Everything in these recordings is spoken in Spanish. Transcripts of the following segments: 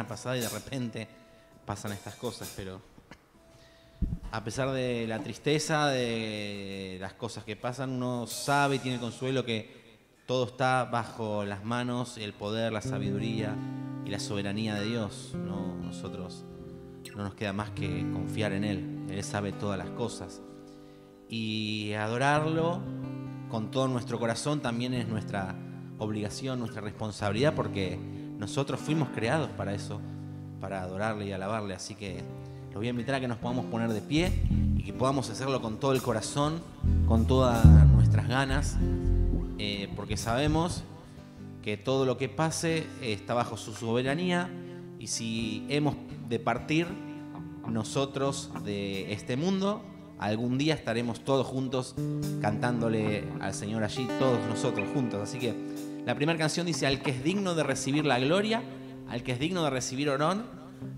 pasada y de repente pasan estas cosas, pero a pesar de la tristeza, de las cosas que pasan, uno sabe y tiene consuelo que todo está bajo las manos, el poder, la sabiduría y la soberanía de Dios. Nosotros no nos queda más que confiar en Él. Él sabe todas las cosas. Y adorarlo con todo nuestro corazón también es nuestra obligación, nuestra responsabilidad, porque nosotros fuimos creados para eso, para adorarle y alabarle. Así que los voy a invitar a que nos podamos poner de pie y que podamos hacerlo con todo el corazón, con todas nuestras ganas, porque sabemos que todo lo que pase está bajo su soberanía, y si hemos de partir nosotros de este mundo, algún día estaremos todos juntos cantándole al Señor allí, todos nosotros juntos. Así que la primera canción dice: al que es digno de recibir la gloria, al que es digno de recibir honor,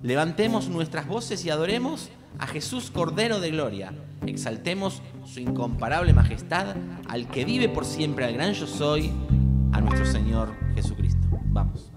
levantemos nuestras voces y adoremos a Jesús, Cordero de Gloria. Exaltemos su incomparable majestad, al que vive por siempre, al gran yo soy, a nuestro Señor Jesucristo. Vamos.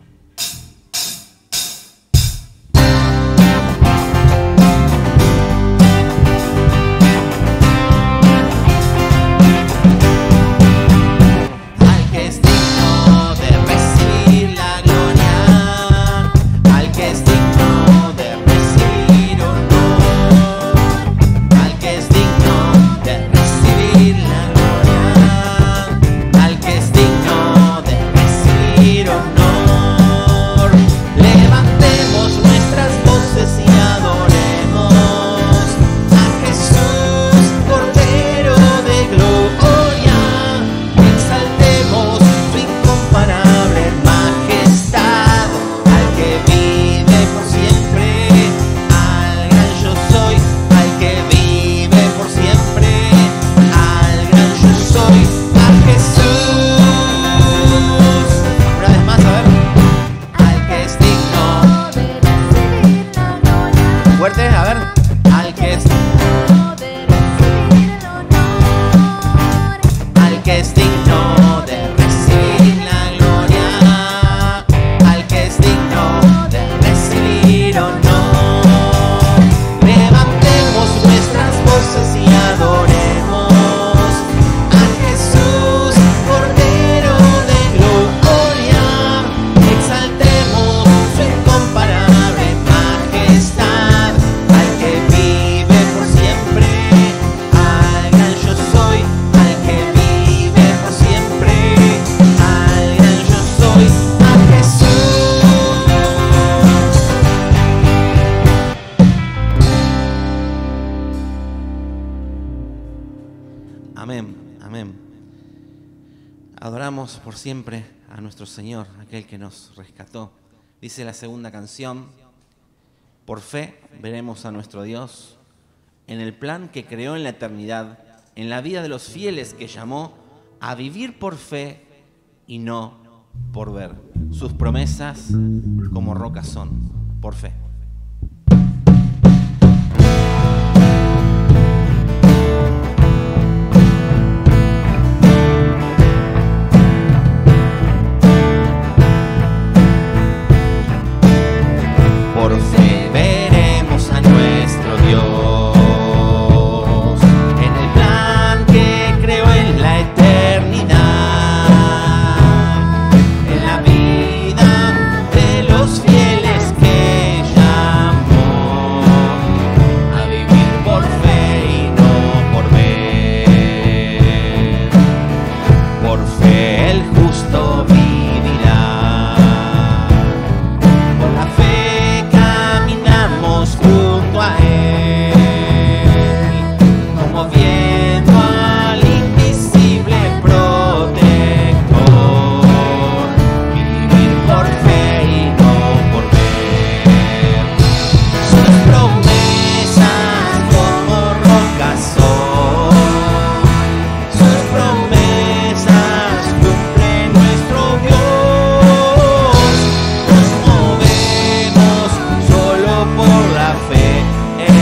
Amén, amén. Adoramos por siempre a nuestro Señor, aquel que nos rescató. Dice la segunda canción: por fe veremos a nuestro Dios en el plan que creó en la eternidad, en la vida de los fieles que llamó a vivir por fe y no por ver. Sus promesas como rocas son, por fe. Por fe veremos a nuestro Dios en el plan que creó en la eternidad, en la vida de los fieles que llamó a vivir por fe y no por ver. Por fe el justo vivirá. Por la fe junto a Él, como viendo al invisible protector, vivir por fe y no por ver. Sus promesas como rocas son, sus promesas cumple nuestro Dios. Nos movemos solo por la fe en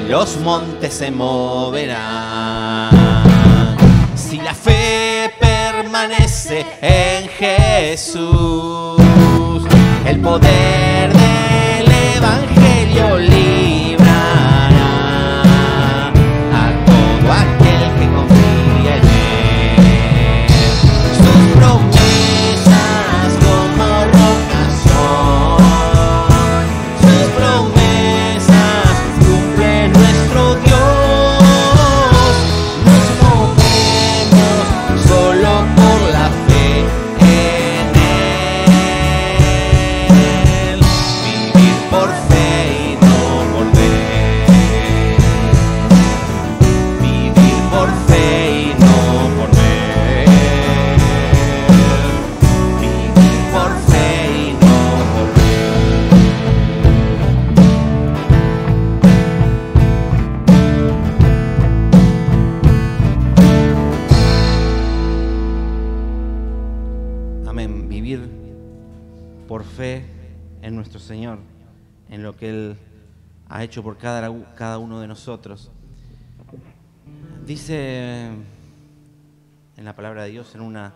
los montes se moverán. Si la fe permanece en Jesús, el poder del Evangelio librará a todo aquel que confía en Él. Sus promesas como rocas son, sus promesas cumple nuestro Dios. Nos movemos solo por la fe en Él. Vivir por fe y no por ver. Vivir por fe y no por ver. Vivir por fe y no por ver. Amén. Vivir por fe en nuestro Señor, en lo que Él ha hecho por cada uno de nosotros. Dice en la palabra de Dios, en una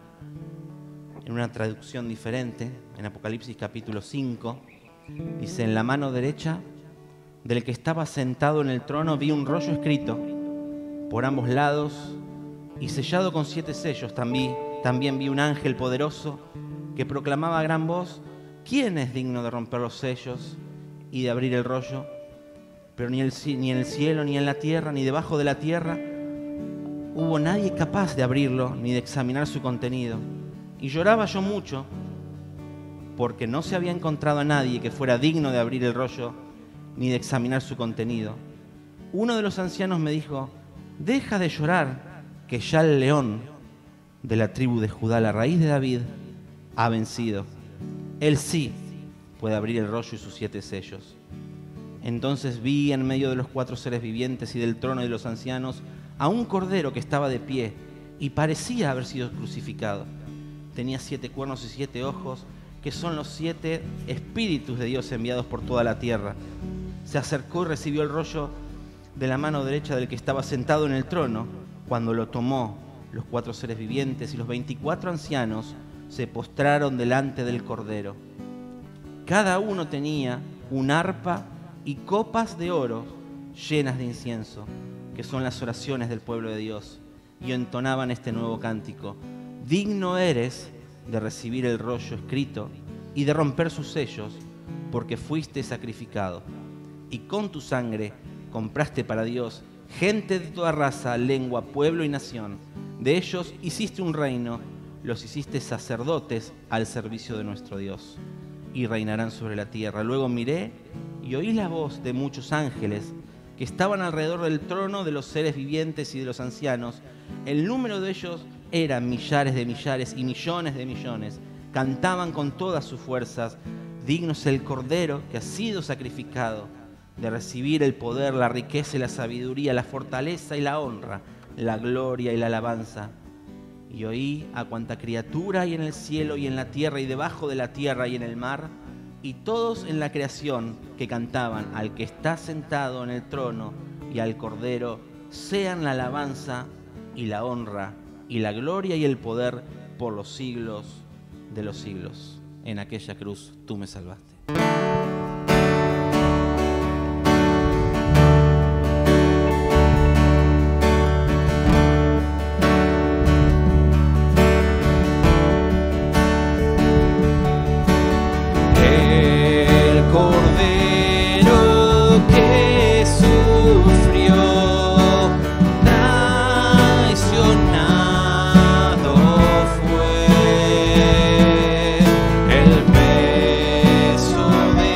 traducción diferente, en Apocalipsis capítulo 5, dice: en la mano derecha del que estaba sentado en el trono vi un rollo escrito por ambos lados y sellado con 7 sellos. También vi un ángel poderoso que proclamaba a gran voz: ¿quién es digno de romper los sellos y de abrir el rollo? Pero ni en el cielo, ni en la tierra, ni debajo de la tierra hubo nadie capaz de abrirlo ni de examinar su contenido. Y lloraba yo mucho porque no se había encontrado a nadie que fuera digno de abrir el rollo ni de examinar su contenido. Uno de los ancianos me dijo: deja de llorar, que ya el león de la tribu de Judá, la raíz de David, ha vencido. Él sí puede abrir el rollo y sus 7 sellos. Entonces vi en medio de los 4 seres vivientes y del trono y de los ancianos a un cordero que estaba de pie y parecía haber sido crucificado. Tenía 7 cuernos y 7 ojos, que son los 7 espíritus de Dios enviados por toda la tierra. Se acercó y recibió el rollo de la mano derecha del que estaba sentado en el trono. Cuando lo tomó, los 4 seres vivientes y los 24 ancianos se postraron delante del cordero. Cada uno tenía un arpa y copas de oro llenas de incienso, que son las oraciones del pueblo de Dios, y entonaban este nuevo cántico: digno eres de recibir el rollo escrito y de romper sus sellos, porque fuiste sacrificado, y con tu sangre compraste para Dios gente de toda raza, lengua, pueblo y nación. De ellos hiciste un reino, los hiciste sacerdotes al servicio de nuestro Dios, y reinarán sobre la tierra. Luego miré y oí la voz de muchos ángeles que estaban alrededor del trono, de los seres vivientes y de los ancianos. El número de ellos eran millares de millares y millones de millones. Cantaban con todas sus fuerzas: digno es el Cordero que ha sido sacrificado de recibir el poder, la riqueza y la sabiduría, la fortaleza y la honra, la gloria y la alabanza. Y oí a cuanta criatura hay en el cielo y en la tierra y debajo de la tierra y en el mar, y todos en la creación, que cantaban al que está sentado en el trono y al Cordero: sean la alabanza y la honra y la gloria y el poder por los siglos de los siglos. En aquella cruz tú me salvaste. El peso de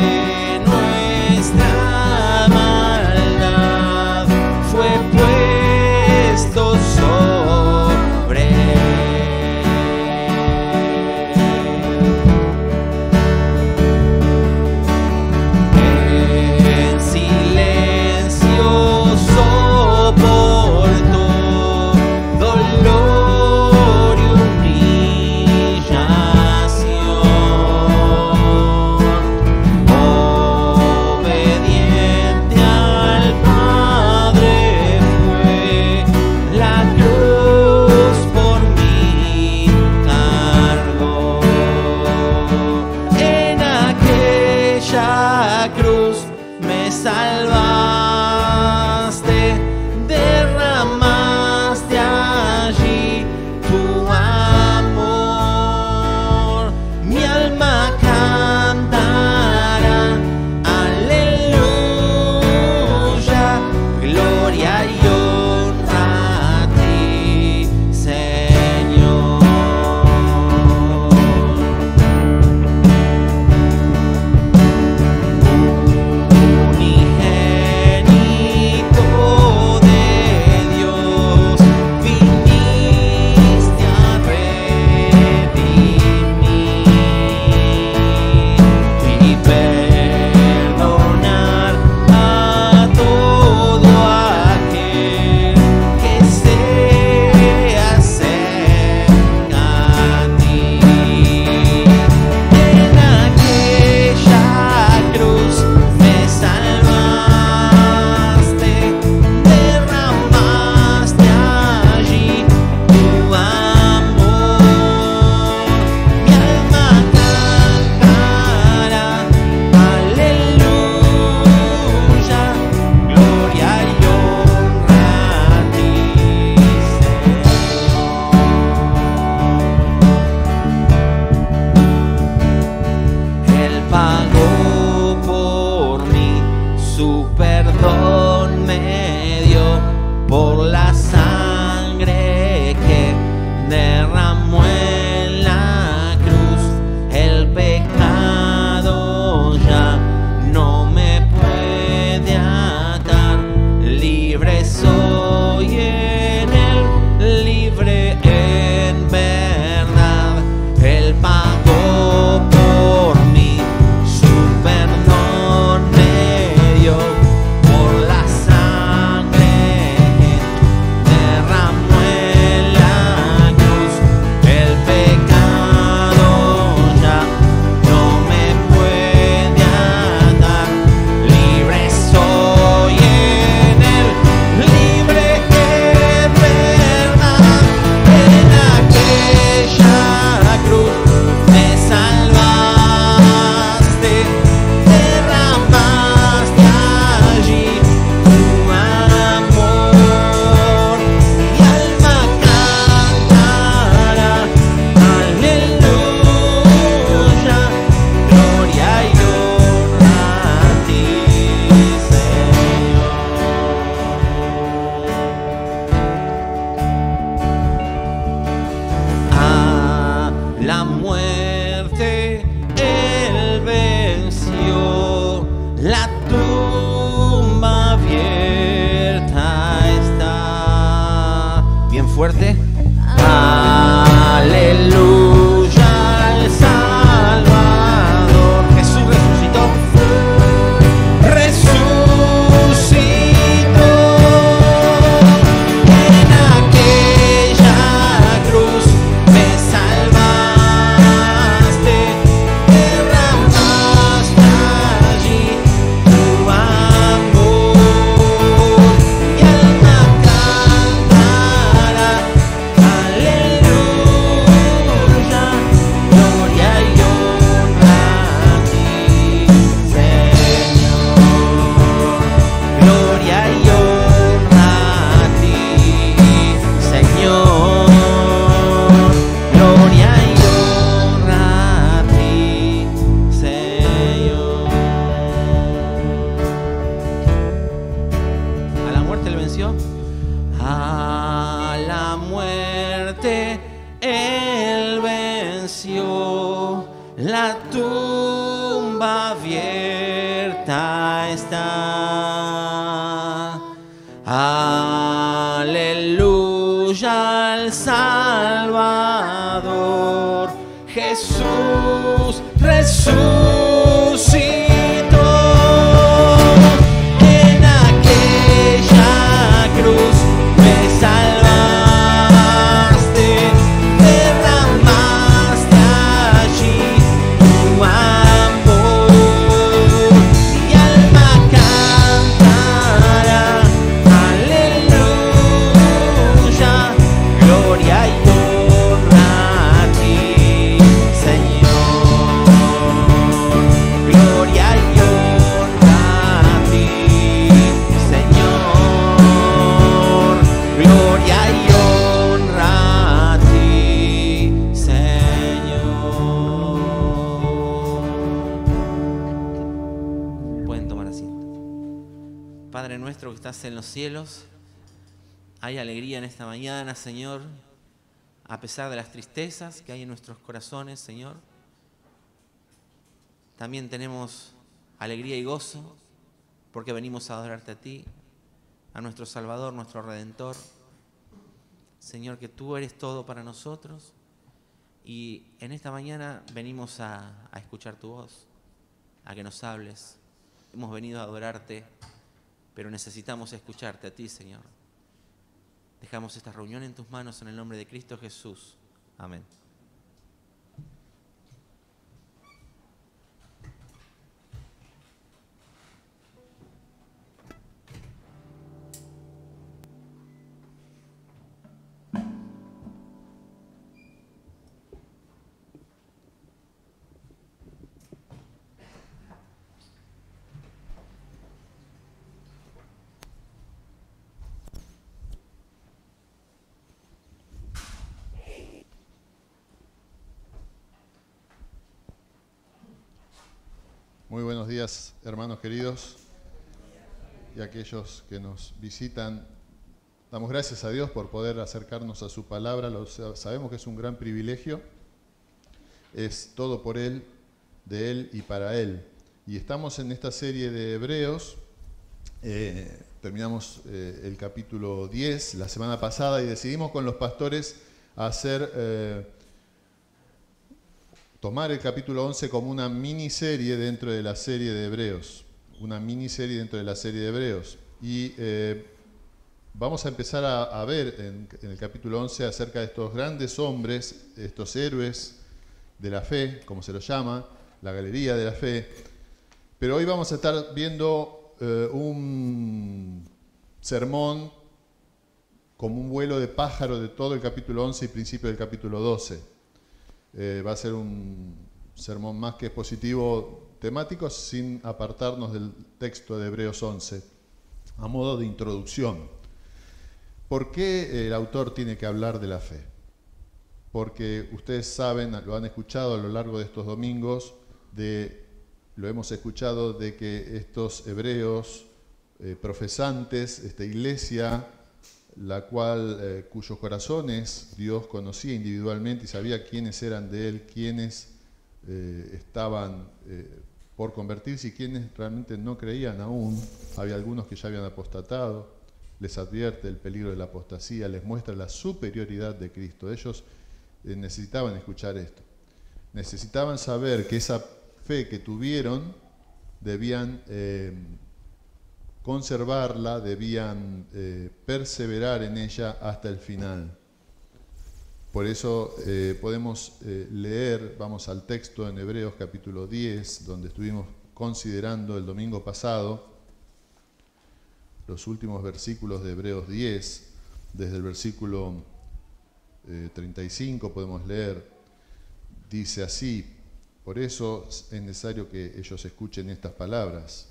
perdón me dio por la sangre que derramó en la cruz. El pecado ya no me puede atar. Libre soy en él, libre en verdad. Él pagó por mí, su perdón me dio por la sangre que derramó en la cruz. El pecado ya no me puede atar. Libre soy en él, libre en verdad. En aquella cruz me salvaste, derramaste allí tu amor. Mi alma cantará, aleluya, gloria y honra a ti, Señor. A la muerte él venció, la tumba abierta está. Bien fuerte. Aleluya al Salvador. Jesús resucitó. Resucitó. En aquella cruz me salvaste, derramaste allí tu amor. Mi alma cantará, aleluya, gloria y honra a ti, Señor. Gloria y honra a ti, Señor. Gloria y honra a ti, Señor. ¿A la muerte le venció? A la muerte él venció, la tumba abierta está. Aleluya al Salvador. Jesús resucitó. En aquella cruz me salvaste, derramaste allí tu amor. Mi alma cantará, aleluya, gloria y honra a ti, Señor. Gloria y honra a ti, Señor. Gloria y honra a ti, Señor. Pueden tomar asiento. Padre nuestro que estás en los cielos, hay alegría en esta mañana, Señor, a pesar de las tristezas que hay en nuestros corazones, Señor. También tenemos alegría y gozo porque venimos a adorarte a ti, a nuestro Salvador, nuestro Redentor. Señor, que tú eres todo para nosotros y en esta mañana venimos a escuchar tu voz, a que nos hables. Hemos venido a adorarte, pero necesitamos escucharte a ti, Señor. Dejamos esta reunión en tus manos en el nombre de Cristo Jesús. Amén. Muy buenos días, hermanos queridos. y aquellos que nos visitan. Damos gracias a Dios por poder acercarnos a su palabra. Sabemos que es un gran privilegio. Es todo por Él, de Él y para Él. Y estamos en esta serie de Hebreos. Terminamos el capítulo 10 la semana pasada y decidimos con los pastores tomar el capítulo 11 como una miniserie dentro de la serie de Hebreos. Una miniserie dentro de la serie de Hebreos. Y vamos a empezar a ver en el capítulo 11 acerca de estos grandes hombres, estos héroes de la fe, como se los llama, la galería de la fe. Pero hoy vamos a estar viendo un sermón como un vuelo de pájaro de todo el capítulo 11 y principio del capítulo 12. Va a ser un sermón más que expositivo temático, sin apartarnos del texto de Hebreos 11, a modo de introducción. ¿Por qué el autor tiene que hablar de la fe? Porque ustedes saben, lo han escuchado a lo largo de estos domingos, lo hemos escuchado de que estos hebreos profesantes, esta iglesia, cuyos corazones Dios conocía individualmente y sabía quiénes eran de Él, quiénes estaban por convertirse y quiénes realmente no creían aún. Había algunos que ya habían apostatado. Les advierte el peligro de la apostasía, les muestra la superioridad de Cristo. Ellos necesitaban escuchar esto. Necesitaban saber que esa fe que tuvieron debían conservarla, debían perseverar en ella hasta el final. Por eso podemos leer, vamos al texto en Hebreos capítulo 10, donde estuvimos considerando el domingo pasado, los últimos versículos de Hebreos 10, desde el versículo 35 podemos leer, dice así: por eso es necesario que ellos escuchen estas palabras.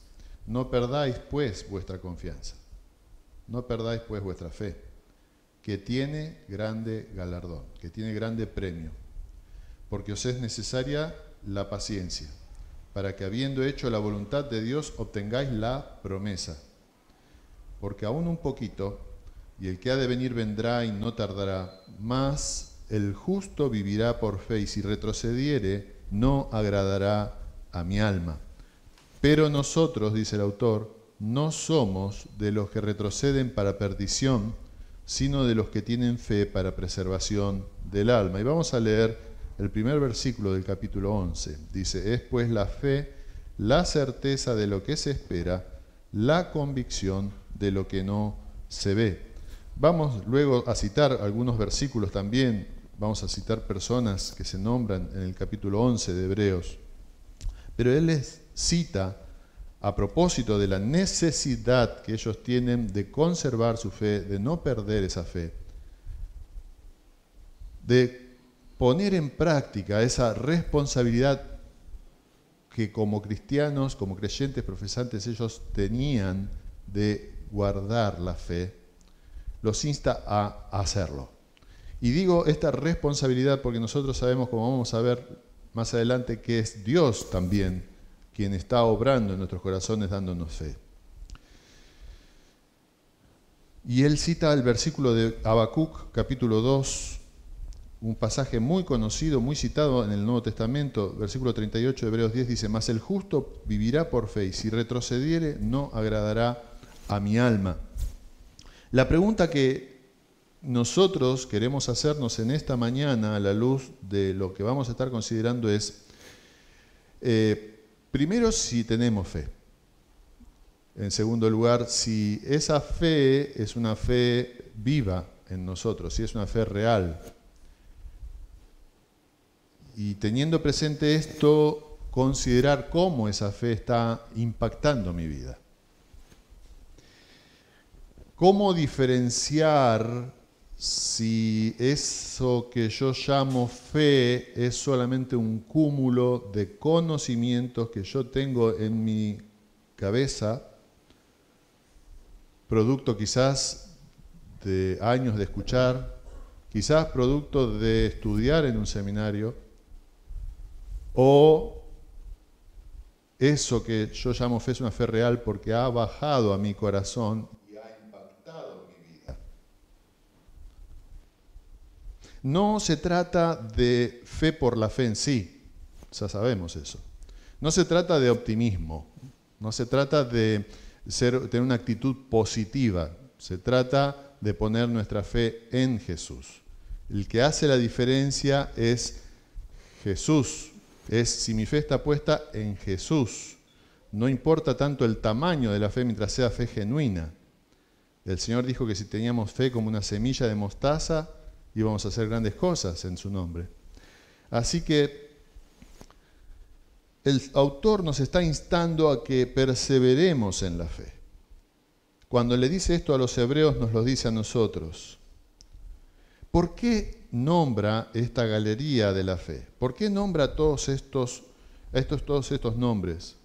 No perdáis pues vuestra confianza, no perdáis pues vuestra fe, que tiene grande galardón, que tiene grande premio, porque os es necesaria la paciencia, para que habiendo hecho la voluntad de Dios obtengáis la promesa. Porque aún un poquito, y el que ha de venir vendrá y no tardará, mas el justo vivirá por fe, y si retrocediere, no agradará a mi alma. Pero nosotros, dice el autor, no somos de los que retroceden para perdición, sino de los que tienen fe para preservación del alma. Y vamos a leer el primer versículo del capítulo 11. Dice: es pues la fe, la certeza de lo que se espera, la convicción de lo que no se ve. Vamos luego a citar algunos versículos también. Vamos a citar personas que se nombran en el capítulo 11 de Hebreos. Pero él les cita a propósito de la necesidad que ellos tienen de conservar su fe, de no perder esa fe, de poner en práctica esa responsabilidad que como cristianos, como creyentes profesantes, ellos tenían de guardar la fe. Los insta a hacerlo. Y digo esta responsabilidad porque nosotros sabemos, como vamos a ver más adelante, que es Dios también quien está obrando en nuestros corazones dándonos fe. Y él cita el versículo de Habacuc, capítulo 2, un pasaje muy conocido, muy citado en el Nuevo Testamento, versículo 38 de Hebreos 10, dice: mas el justo vivirá por fe, y si retrocediere, no agradará a mi alma. La pregunta que nosotros queremos hacernos en esta mañana, a la luz de lo que vamos a estar considerando, es, primero, si tenemos fe. En segundo lugar, si esa fe es una fe viva en nosotros, si es una fe real. Y teniendo presente esto, considerar cómo esa fe está impactando mi vida. ¿Cómo diferenciar si eso que yo llamo fe es solamente un cúmulo de conocimientos que yo tengo en mi cabeza, producto quizás de años de escuchar, quizás producto de estudiar en un seminario, o eso que yo llamo fe es una fe real porque ha bajado a mi corazón y ha impactado mi vida. No se trata de fe por la fe en sí, ya sabemos eso. No se trata de optimismo, no se trata de tener una actitud positiva, se trata de poner nuestra fe en Jesús. El que hace la diferencia es Jesús. Es si mi fe está puesta en Jesús. No importa tanto el tamaño de la fe mientras sea fe genuina. El Señor dijo que si teníamos fe como una semilla de mostaza, íbamos a hacer grandes cosas en su nombre. Así que el autor nos está instando a que perseveremos en la fe. Cuando le dice esto a los hebreos, nos lo dice a nosotros. ¿Por qué nombra esta galería de la fe? ¿Por qué nombra todos estos nombres?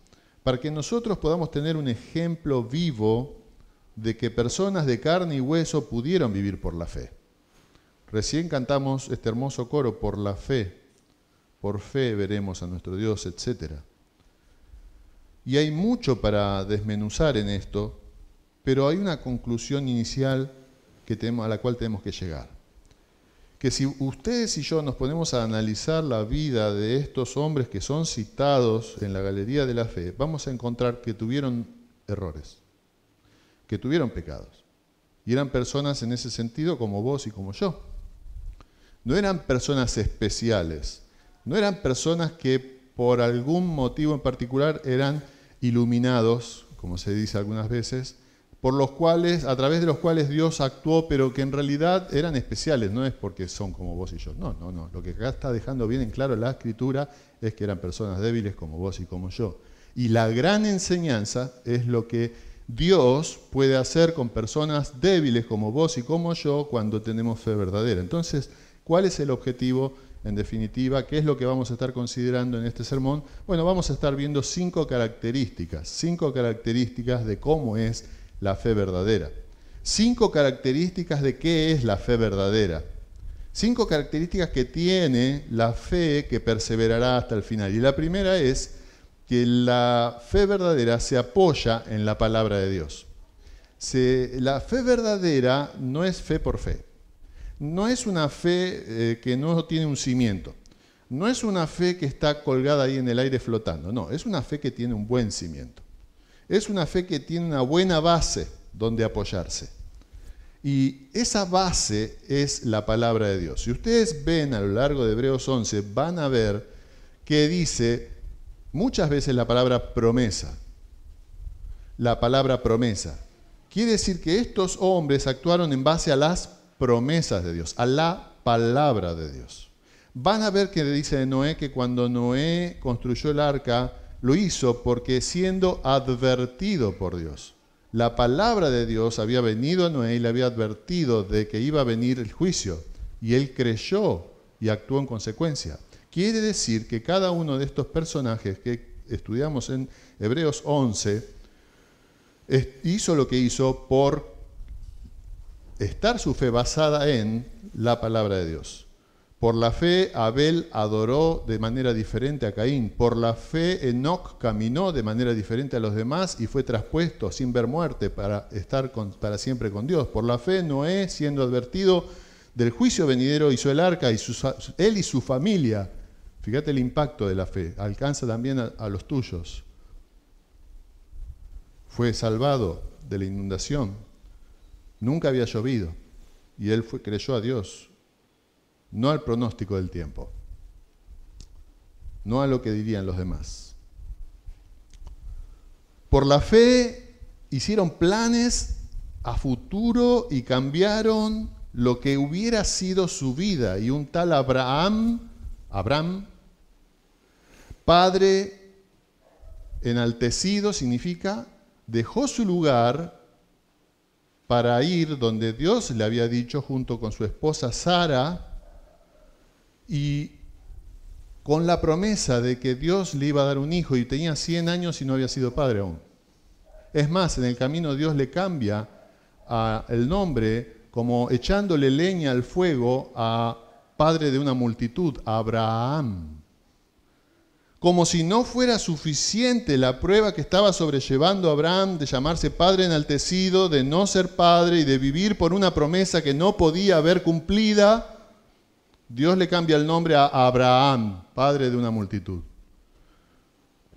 Para que nosotros podamos tener un ejemplo vivo de que personas de carne y hueso pudieron vivir por la fe. Recién cantamos este hermoso coro, por la fe. Por fe veremos a nuestro Dios, etc. Y hay mucho para desmenuzar en esto, pero hay una conclusión inicial a la cual tenemos que llegar. Que si ustedes y yo nos ponemos a analizar la vida de estos hombres que son citados en la galería de la fe, vamos a encontrar que tuvieron errores, que tuvieron pecados. Y eran personas en ese sentido como vos y como yo. No eran personas especiales, no eran personas que por algún motivo en particular eran iluminados, como se dice algunas veces, a través de los cuales Dios actuó, pero que en realidad eran especiales, no es porque son como vos y yo. No. Lo que acá está dejando bien en claro la Escritura es que eran personas débiles como vos y como yo. Y la gran enseñanza es lo que Dios puede hacer con personas débiles como vos y como yo cuando tenemos fe verdadera. Entonces, ¿cuál es el objetivo? En definitiva, ¿qué es lo que vamos a estar considerando en este sermón? Bueno, vamos a estar viendo 5 características de cómo es la fe verdadera. 5 características de qué es la fe verdadera. 5 características que tiene la fe que perseverará hasta el final. Y la primera es que la fe verdadera se apoya en la palabra de Dios. La fe verdadera no es fe por fe. No es una fe que no tiene un cimiento. No es una fe que está colgada ahí en el aire flotando. No, es una fe que tiene un buen cimiento. Es una fe que tiene una buena base donde apoyarse. Y esa base es la palabra de Dios. Si ustedes ven a lo largo de Hebreos 11, van a ver que dice muchas veces la palabra promesa. La palabra promesa. Quiere decir que estos hombres actuaron en base a las promesas de Dios, a la palabra de Dios. Van a ver que dice de Noé que cuando Noé construyó el arca, lo hizo porque siendo advertido por Dios. La palabra de Dios había venido a Noé y le había advertido de que iba a venir el juicio. Y él creyó y actuó en consecuencia. Quiere decir que cada uno de estos personajes que estudiamos en Hebreos 11 hizo lo que hizo por estar su fe basada en la palabra de Dios. Por la fe, Abel adoró de manera diferente a Caín. Por la fe, Enoc caminó de manera diferente a los demás y fue traspuesto sin ver muerte para estar para siempre con Dios. Por la fe, Noé, siendo advertido del juicio venidero, hizo el arca, y él y su familia. Fíjate el impacto de la fe. Alcanza también a los tuyos. Fue salvado de la inundación. Nunca había llovido. Y él creyó a Dios. No al pronóstico del tiempo, no a lo que dirían los demás. Por la fe hicieron planes a futuro y cambiaron lo que hubiera sido su vida. Y un tal Abraham, padre enaltecido, significa, dejó su lugar para ir donde Dios le había dicho junto con su esposa Sara, y con la promesa de que Dios le iba a dar un hijo, y tenía 100 años y no había sido padre aún. Es más, en el camino Dios le cambia el nombre como echándole leña al fuego a padre de una multitud, Abraham. Como si no fuera suficiente la prueba que estaba sobrellevando a Abraham de llamarse padre enaltecido, de no ser padre y de vivir por una promesa que no podía haber cumplida, Dios le cambia el nombre a Abraham, padre de una multitud.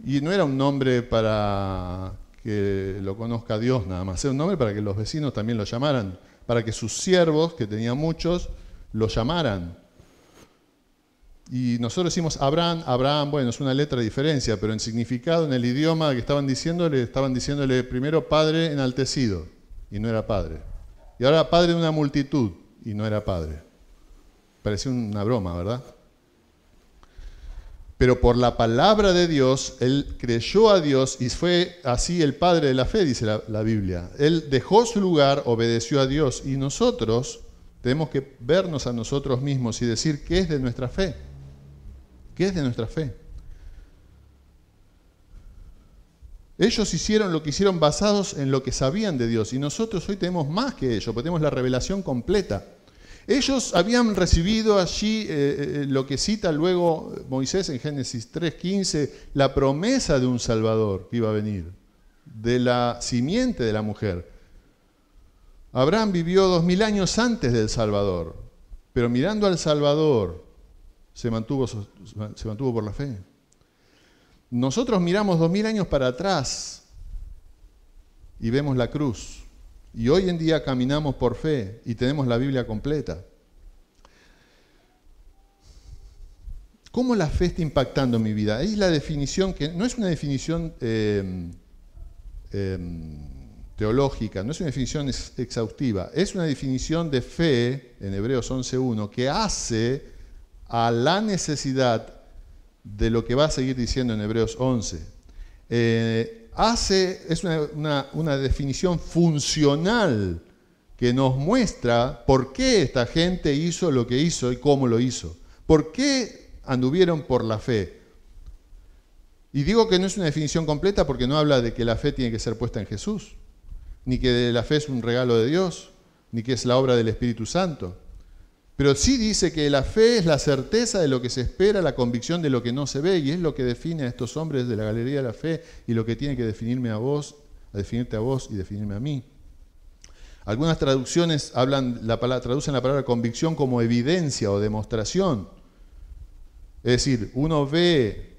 Y no era un nombre para que lo conozca Dios nada más, era un nombre para que los vecinos también lo llamaran, para que sus siervos, que tenía muchos, lo llamaran. Y nosotros decimos Abraham, Abraham, bueno, es una letra de diferencia, pero en significado, en el idioma que estaban diciéndole primero padre enaltecido, y no era padre. Y ahora padre de una multitud, y no era padre. Parecía una broma, ¿verdad? Pero por la palabra de Dios, él creyó a Dios y fue así el padre de la fe, dice la Biblia. Él dejó su lugar, obedeció a Dios, y nosotros tenemos que vernos a nosotros mismos y decir qué es de nuestra fe. ¿Qué es de nuestra fe? Ellos hicieron lo que hicieron basados en lo que sabían de Dios, y nosotros hoy tenemos más que ellos, porque tenemos la revelación completa. Ellos habían recibido allí lo que cita luego Moisés en Génesis 3:15, la promesa de un Salvador que iba a venir, de la simiente de la mujer. Abraham vivió 2000 años antes del Salvador, pero mirando al Salvador se mantuvo por la fe. Nosotros miramos 2000 años para atrás y vemos la cruz. Y hoy en día caminamos por fe y tenemos la Biblia completa. ¿Cómo la fe está impactando en mi vida? Es la definición que no es una definición teológica, no es una definición exhaustiva, es una definición de fe, en Hebreos 11:1, que hace a la necesidad de lo que va a seguir diciendo en Hebreos 11. Es una definición funcional que nos muestra por qué esta gente hizo lo que hizo y cómo lo hizo. ¿Por qué anduvieron por la fe? Y digo que no es una definición completa porque no habla de que la fe tiene que ser puesta en Jesús, ni que la fe es un regalo de Dios, ni que es la obra del Espíritu Santo. Pero sí dice que la fe es la certeza de lo que se espera, la convicción de lo que no se ve, y es lo que define a estos hombres de la galería de la fe y lo que tiene que definirme a vos, a definirte a vos y definirme a mí. Algunas traducciones traducen la palabra convicción como evidencia o demostración. Es decir, uno ve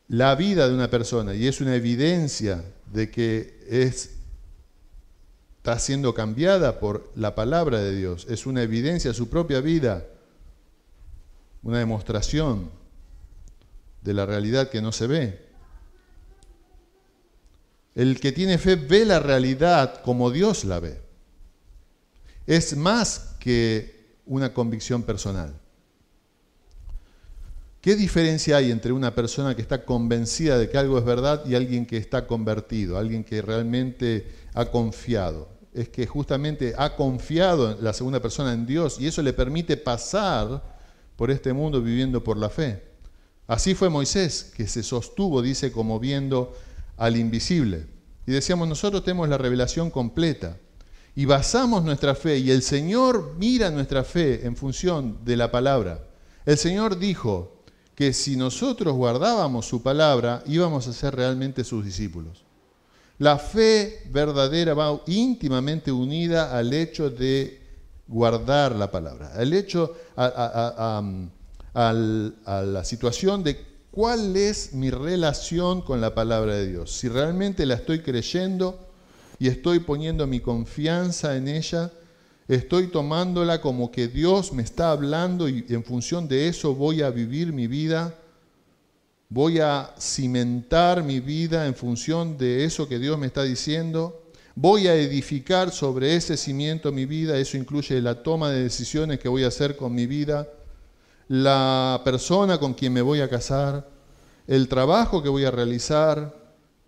la vida de una persona y es una evidencia de que está siendo cambiada por la palabra de Dios. Es una evidencia de su propia vida, una demostración de la realidad que no se ve. El que tiene fe ve la realidad como Dios la ve. Es más que una convicción personal. ¿Qué diferencia hay entre una persona que está convencida de que algo es verdad y alguien que está convertido, alguien que realmente ha confiado? Es que justamente ha confiado en la segunda persona en Dios y eso le permite pasar por este mundo viviendo por la fe. Así fue Moisés, que se sostuvo, dice, como viendo al invisible. Y decíamos, nosotros tenemos la revelación completa y basamos nuestra fe y el Señor mira nuestra fe en función de la palabra. El Señor dijo que si nosotros guardábamos su palabra, íbamos a ser realmente sus discípulos. La fe verdadera va íntimamente unida al hecho de guardar la palabra, al hecho, a la situación de cuál es mi relación con la palabra de Dios. Si realmente la estoy creyendo y estoy poniendo mi confianza en ella, estoy tomándola como que Dios me está hablando y en función de eso voy a vivir mi vida. Voy a cimentar mi vida en función de eso que Dios me está diciendo. Voy a edificar sobre ese cimiento mi vida. Eso incluye la toma de decisiones que voy a hacer con mi vida, la persona con quien me voy a casar, el trabajo que voy a realizar,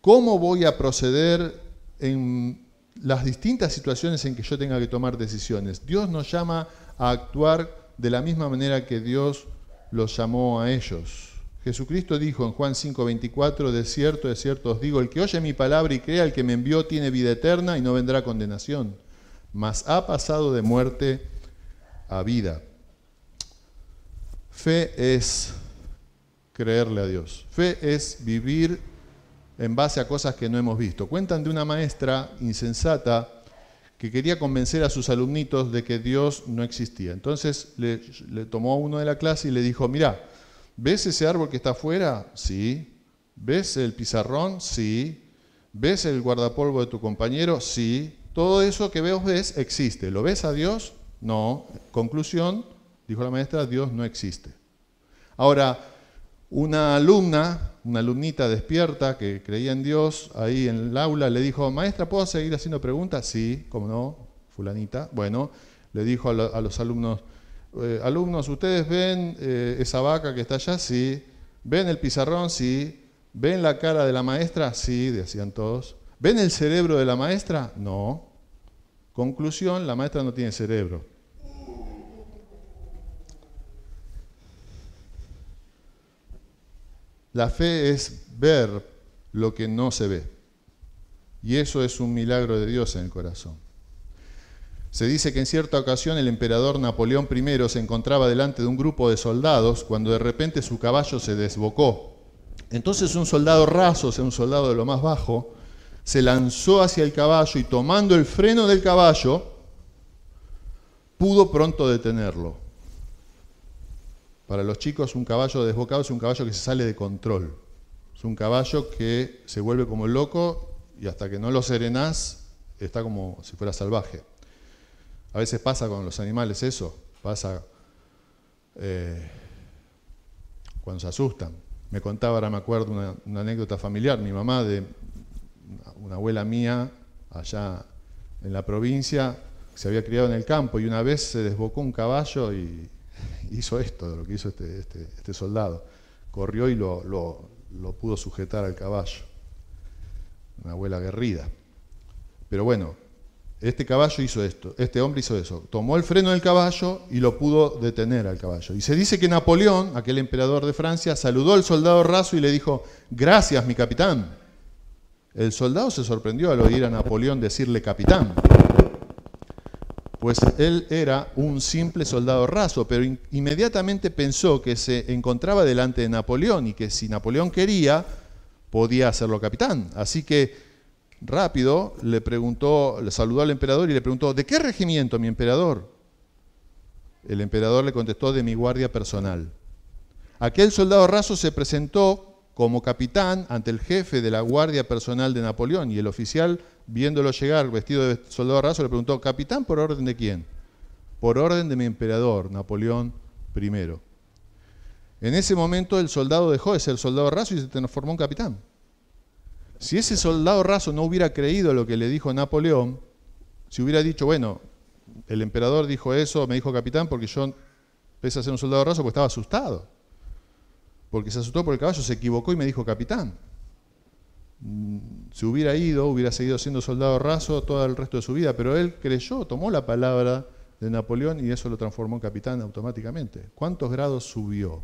cómo voy a proceder en las distintas situaciones en que yo tenga que tomar decisiones. Dios nos llama a actuar de la misma manera que Dios los llamó a ellos. Jesucristo dijo en Juan 5:24, de cierto os digo, el que oye mi palabra y crea al que me envió tiene vida eterna y no vendrá condenación, mas ha pasado de muerte a vida. Fe es creerle a Dios. Fe es vivir en base a cosas que no hemos visto. Cuentan de una maestra insensata que quería convencer a sus alumnitos de que Dios no existía. Entonces le tomó a uno de la clase y le dijo, mirá, ¿ves ese árbol que está afuera? Sí. ¿Ves el pizarrón? Sí. ¿Ves el guardapolvo de tu compañero? Sí. Todo eso que vos ves existe. ¿Lo ves a Dios? No. Conclusión, dijo la maestra, Dios no existe. Ahora, una alumnita despierta que creía en Dios, ahí en el aula le dijo, maestra, ¿puedo seguir haciendo preguntas? Sí, cómo no, fulanita. Bueno, le dijo a los alumnos, alumnos, ¿ustedes ven esa vaca que está allá? Sí. ¿Ven el pizarrón? Sí. ¿Ven la cara de la maestra? Sí, decían todos. ¿Ven el cerebro de la maestra? No. Conclusión, la maestra no tiene cerebro. La fe es ver lo que no se ve. Y eso es un milagro de Dios en el corazón. Se dice que en cierta ocasión el emperador Napoleón I se encontraba delante de un grupo de soldados cuando de repente su caballo se desbocó. Entonces un soldado raso, o sea, un soldado de lo más bajo, se lanzó hacia el caballo y tomando el freno del caballo, pudo pronto detenerlo. Para los chicos, un caballo desbocado es un caballo que se sale de control. Es un caballo que se vuelve como loco y hasta que no lo serenás, está como si fuera salvaje. A veces pasa con los animales eso, pasa cuando se asustan. Me contaba, ahora me acuerdo, una anécdota familiar. Mi mamá, de una abuela mía, allá en la provincia, se había criado en el campo y una vez se desbocó un caballo y hizo esto, lo que hizo este soldado. Corrió y lo pudo sujetar al caballo. Una abuela aguerrida. Pero bueno, este caballo hizo esto, este hombre hizo eso. Tomó el freno del caballo y lo pudo detener al caballo. Y se dice que Napoleón, aquel emperador de Francia, saludó al soldado raso y le dijo, gracias, mi capitán. El soldado se sorprendió al oír a Napoleón decirle capitán. Pues él era un simple soldado raso, pero inmediatamente pensó que se encontraba delante de Napoleón y que si Napoleón quería, podía hacerlo capitán. Así que rápido le saludó al emperador y le preguntó, ¿de qué regimiento, mi emperador? El emperador le contestó, de mi guardia personal. Aquel soldado raso se presentó como capitán ante el jefe de la guardia personal de Napoleón y el oficial, viéndolo llegar vestido de soldado raso, le preguntó, ¿capitán por orden de quién? Por orden de mi emperador, Napoleón I. En ese momento el soldado dejó de ser soldado raso y se transformó en capitán. Si ese soldado raso no hubiera creído lo que le dijo Napoleón, si hubiera dicho, bueno, el emperador dijo eso, me dijo capitán porque yo pese a ser un soldado raso porque estaba asustado. Porque se asustó por el caballo, se equivocó y me dijo capitán. Se hubiera ido, hubiera seguido siendo soldado raso todo el resto de su vida, pero él creyó, tomó la palabra de Napoleón y eso lo transformó en capitán automáticamente. ¿Cuántos grados subió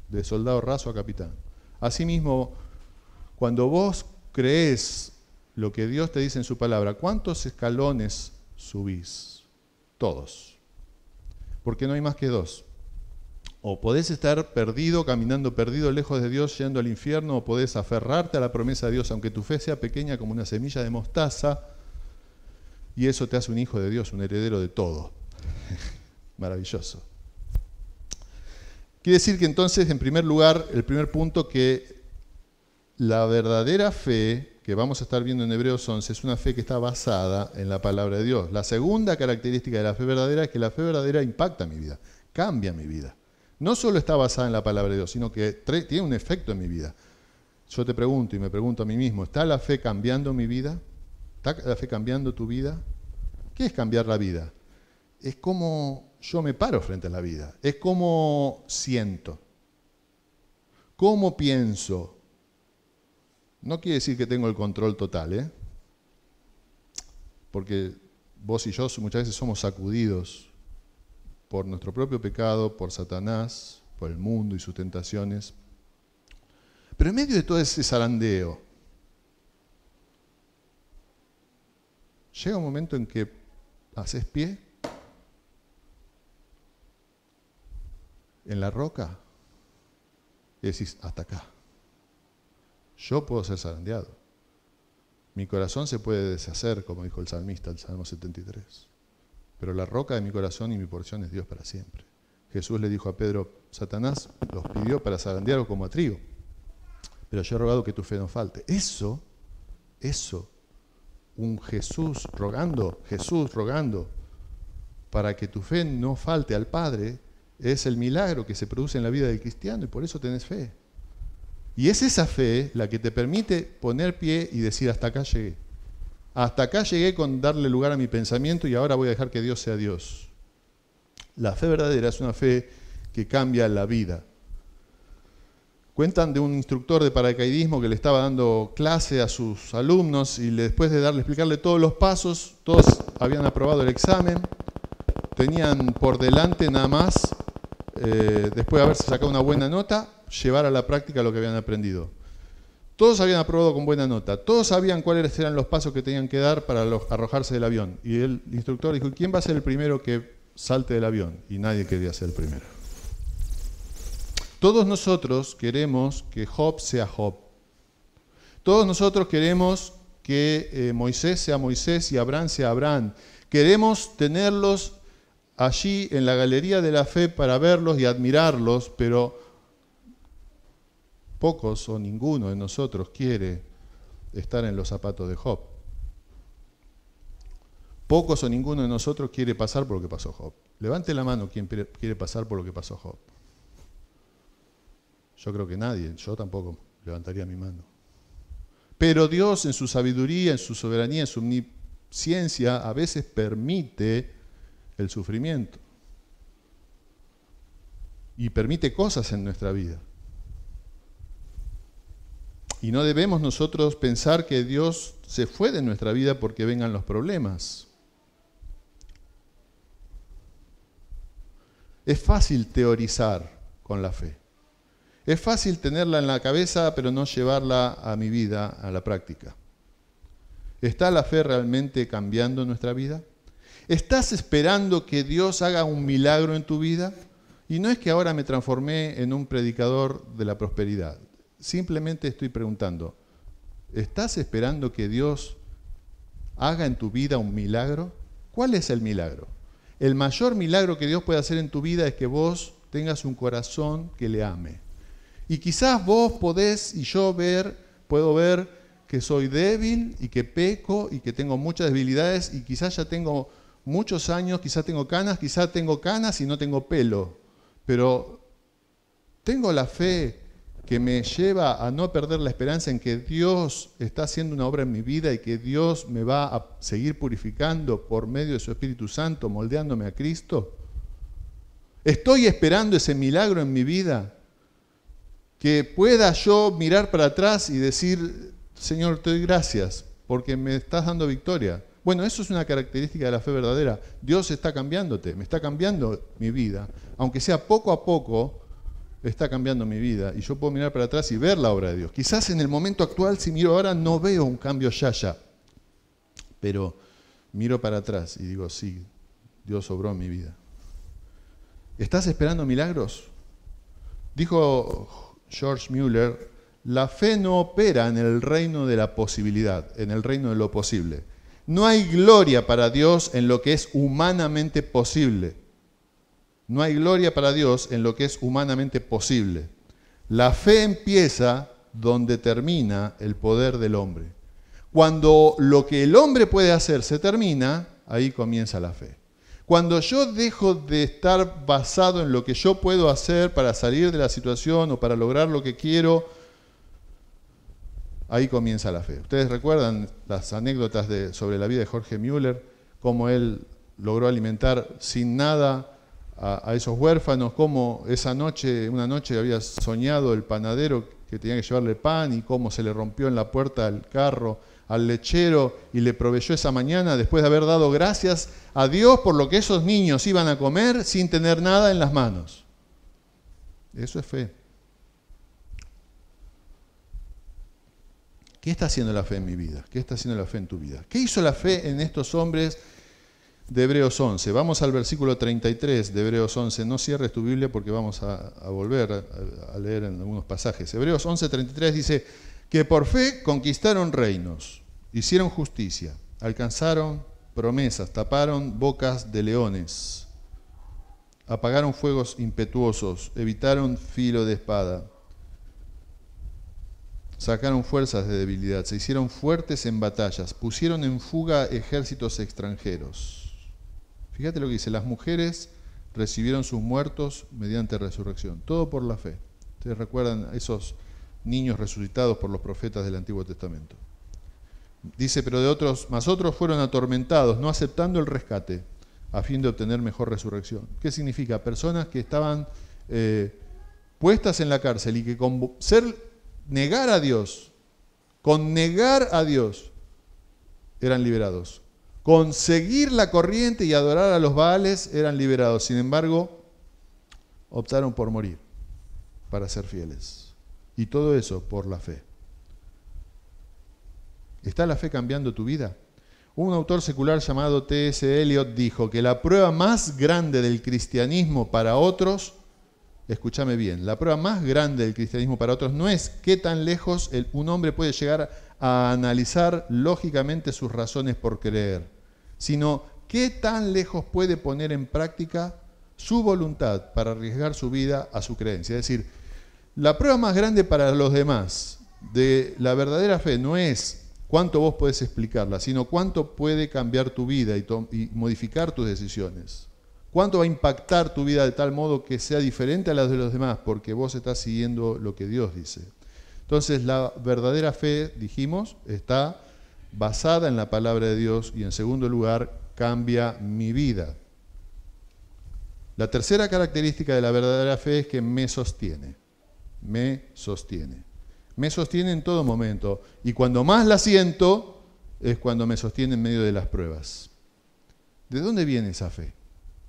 de soldado raso a capitán? Asimismo, cuando vos creés lo que Dios te dice en su palabra, ¿cuántos escalones subís? Todos. Porque no hay más que dos. O podés estar perdido, caminando perdido, lejos de Dios, yendo al infierno, o podés aferrarte a la promesa de Dios, aunque tu fe sea pequeña como una semilla de mostaza, y eso te hace un hijo de Dios, un heredero de todo. Maravilloso. Quiere decir que entonces, en primer lugar, el primer punto, que la verdadera fe que vamos a estar viendo en Hebreos 11 es una fe que está basada en la palabra de Dios. La segunda característica de la fe verdadera es que la fe verdadera impacta mi vida, cambia mi vida. No solo está basada en la palabra de Dios, sino que tiene un efecto en mi vida. Yo te pregunto y me pregunto a mí mismo, ¿está la fe cambiando mi vida? ¿Está la fe cambiando tu vida? ¿Qué es cambiar la vida? Es cómo yo me paro frente a la vida, es cómo siento, cómo pienso. No quiere decir que tengo el control total, porque vos y yo muchas veces somos sacudidos por nuestro propio pecado, por Satanás, por el mundo y sus tentaciones. Pero en medio de todo ese zarandeo, llega un momento en que haces pie en la roca y decís, hasta acá. Yo puedo ser zarandeado. Mi corazón se puede deshacer, como dijo el salmista, el Salmo 73. Pero la roca de mi corazón y mi porción es Dios para siempre. Jesús le dijo a Pedro, Satanás los pidió para zarandearlo como a trigo, pero yo he rogado que tu fe no falte. Eso, un Jesús rogando para que tu fe no falte al Padre, es el milagro que se produce en la vida del cristiano y por eso tenés fe. Y es esa fe la que te permite poner pie y decir, hasta acá llegué. Hasta acá llegué con darle lugar a mi pensamiento y ahora voy a dejar que Dios sea Dios. La fe verdadera es una fe que cambia la vida. Cuentan de un instructor de paracaidismo que le estaba dando clase a sus alumnos y después de explicarle todos los pasos, todos habían aprobado el examen, tenían por delante nada más, después de haberse sacado una buena nota, llevar a la práctica lo que habían aprendido. Todos habían aprobado con buena nota, todos sabían cuáles eran los pasos que tenían que dar para arrojarse del avión. Y el instructor dijo, ¿quién va a ser el primero que salte del avión? Y nadie quería ser el primero. Todos nosotros queremos que Job sea Job. Todos nosotros queremos que Moisés sea Moisés y Abraham sea Abraham. Queremos tenerlos allí en la galería de la fe para verlos y admirarlos, pero pocos o ninguno de nosotros quiere estar en los zapatos de Job. Pocos o ninguno de nosotros quiere pasar por lo que pasó Job. Levante la mano quien quiere pasar por lo que pasó Job. Yo creo que nadie, yo tampoco levantaría mi mano. Pero Dios en su sabiduría, en su soberanía, en su omnisciencia, a veces permite el sufrimiento. Y permite cosas en nuestra vida. Y no debemos nosotros pensar que Dios se fue de nuestra vida porque vengan los problemas. Es fácil teorizar con la fe. Es fácil tenerla en la cabeza, pero no llevarla a mi vida, a la práctica. ¿Está la fe realmente cambiando nuestra vida? ¿Estás esperando que Dios haga un milagro en tu vida? Y no es que ahora me transformé en un predicador de la prosperidad. Simplemente estoy preguntando, ¿estás esperando que Dios haga en tu vida un milagro? ¿Cuál es el milagro? El mayor milagro que Dios puede hacer en tu vida es que vos tengas un corazón que le ame. Y quizás vos podés y yo puedo ver que soy débil y que peco y que tengo muchas debilidades y quizás ya tengo muchos años, quizás tengo canas y no tengo pelo. Pero tengo la fe que me lleva a no perder la esperanza en que Dios está haciendo una obra en mi vida y que Dios me va a seguir purificando por medio de su Espíritu Santo, moldeándome a Cristo. ¿Estoy esperando ese milagro en mi vida? Que pueda yo mirar para atrás y decir, Señor, te doy gracias porque me estás dando victoria. Bueno, eso es una característica de la fe verdadera. Dios está cambiándote, me está cambiando mi vida. Aunque sea poco a poco, está cambiando mi vida. Y yo puedo mirar para atrás y ver la obra de Dios. Quizás en el momento actual, si miro ahora, no veo un cambio ya. Pero miro para atrás y digo, sí, Dios obró en mi vida. ¿Estás esperando milagros? Dijo George Mueller, la fe no opera en el reino de la posibilidad, en el reino de lo posible. No hay gloria para Dios en lo que es humanamente posible. No hay gloria para Dios en lo que es humanamente posible. La fe empieza donde termina el poder del hombre. Cuando lo que el hombre puede hacer se termina, ahí comienza la fe. Cuando yo dejo de estar basado en lo que yo puedo hacer para salir de la situación o para lograr lo que quiero, ahí comienza la fe. Ustedes recuerdan las anécdotas sobre la vida de Jorge Müller, cómo él logró alimentar sin nada a esos huérfanos, cómo una noche había soñado el panadero que tenía que llevarle pan y cómo se le rompió en la puerta del carro al lechero y le proveyó esa mañana después de haber dado gracias a Dios por lo que esos niños iban a comer sin tener nada en las manos. Eso es fe. ¿Qué está haciendo la fe en mi vida? ¿Qué está haciendo la fe en tu vida? ¿Qué hizo la fe en estos hombres de Hebreos 11. Vamos al versículo 33 de Hebreos 11. No cierres tu Biblia porque vamos a volver a leer en algunos pasajes. Hebreos 11, 33 dice que por fe conquistaron reinos, hicieron justicia, alcanzaron promesas, taparon bocas de leones, apagaron fuegos impetuosos, evitaron filo de espada, sacaron fuerzas de debilidad, se hicieron fuertes en batallas, pusieron en fuga ejércitos extranjeros. Fíjate lo que dice, las mujeres recibieron sus muertos mediante resurrección, todo por la fe. Ustedes recuerdan a esos niños resucitados por los profetas del Antiguo Testamento. Dice, pero otros fueron atormentados, no aceptando el rescate, a fin de obtener mejor resurrección. ¿Qué significa? Personas que estaban puestas en la cárcel y que con negar a Dios, con negar a Dios, eran liberados. Con seguir la corriente y adorar a los Baales eran liberados. Sin embargo, optaron por morir para ser fieles. Y todo eso por la fe. ¿Está la fe cambiando tu vida? Un autor secular llamado T.S. Eliot dijo que la prueba más grande del cristianismo para otros, escúchame bien, la prueba más grande del cristianismo para otros no es qué tan lejos un hombre puede llegar a analizar lógicamente sus razones por creer, sino qué tan lejos puede poner en práctica su voluntad para arriesgar su vida a su creencia. Es decir, la prueba más grande para los demás de la verdadera fe no es cuánto vos podés explicarla, sino cuánto puede cambiar tu vida y modificar tus decisiones. Cuánto va a impactar tu vida de tal modo que sea diferente a la de los demás, porque vos estás siguiendo lo que Dios dice. Entonces, la verdadera fe, dijimos, está basada en la palabra de Dios y, en segundo lugar, cambia mi vida. La tercera característica de la verdadera fe es que me sostiene. Me sostiene. Me sostiene en todo momento. Y cuando más la siento, es cuando me sostiene en medio de las pruebas. ¿De dónde viene esa fe?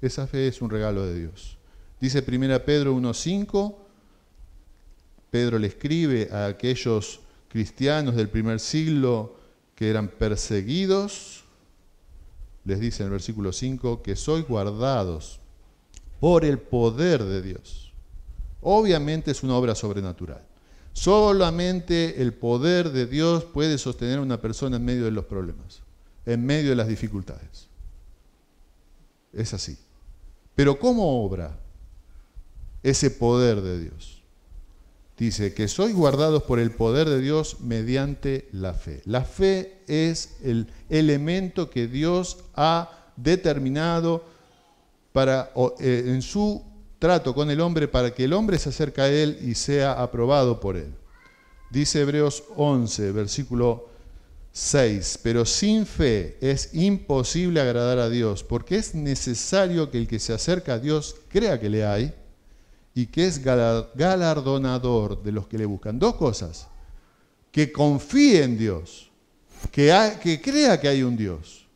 Esa fe es un regalo de Dios. Dice 1 Pedro 1:5, Pedro le escribe a aquellos cristianos del primer siglo que eran perseguidos, les dice en el versículo 5 que sois guardados por el poder de Dios. Obviamente es una obra sobrenatural. Solamente el poder de Dios puede sostener a una persona en medio de los problemas, en medio de las dificultades. Es así. Pero ¿cómo obra ese poder de Dios? Dice que sois guardados por el poder de Dios mediante la fe. La fe es el elemento que Dios ha determinado en su trato con el hombre para que el hombre se acerque a él y sea aprobado por él. Dice Hebreos 11, versículo 6, pero sin fe es imposible agradar a Dios, porque es necesario que el que se acerca a Dios crea que le hay y que es galardonador de los que le buscan. Dos cosas, que confíe en Dios, que crea que hay un Dios,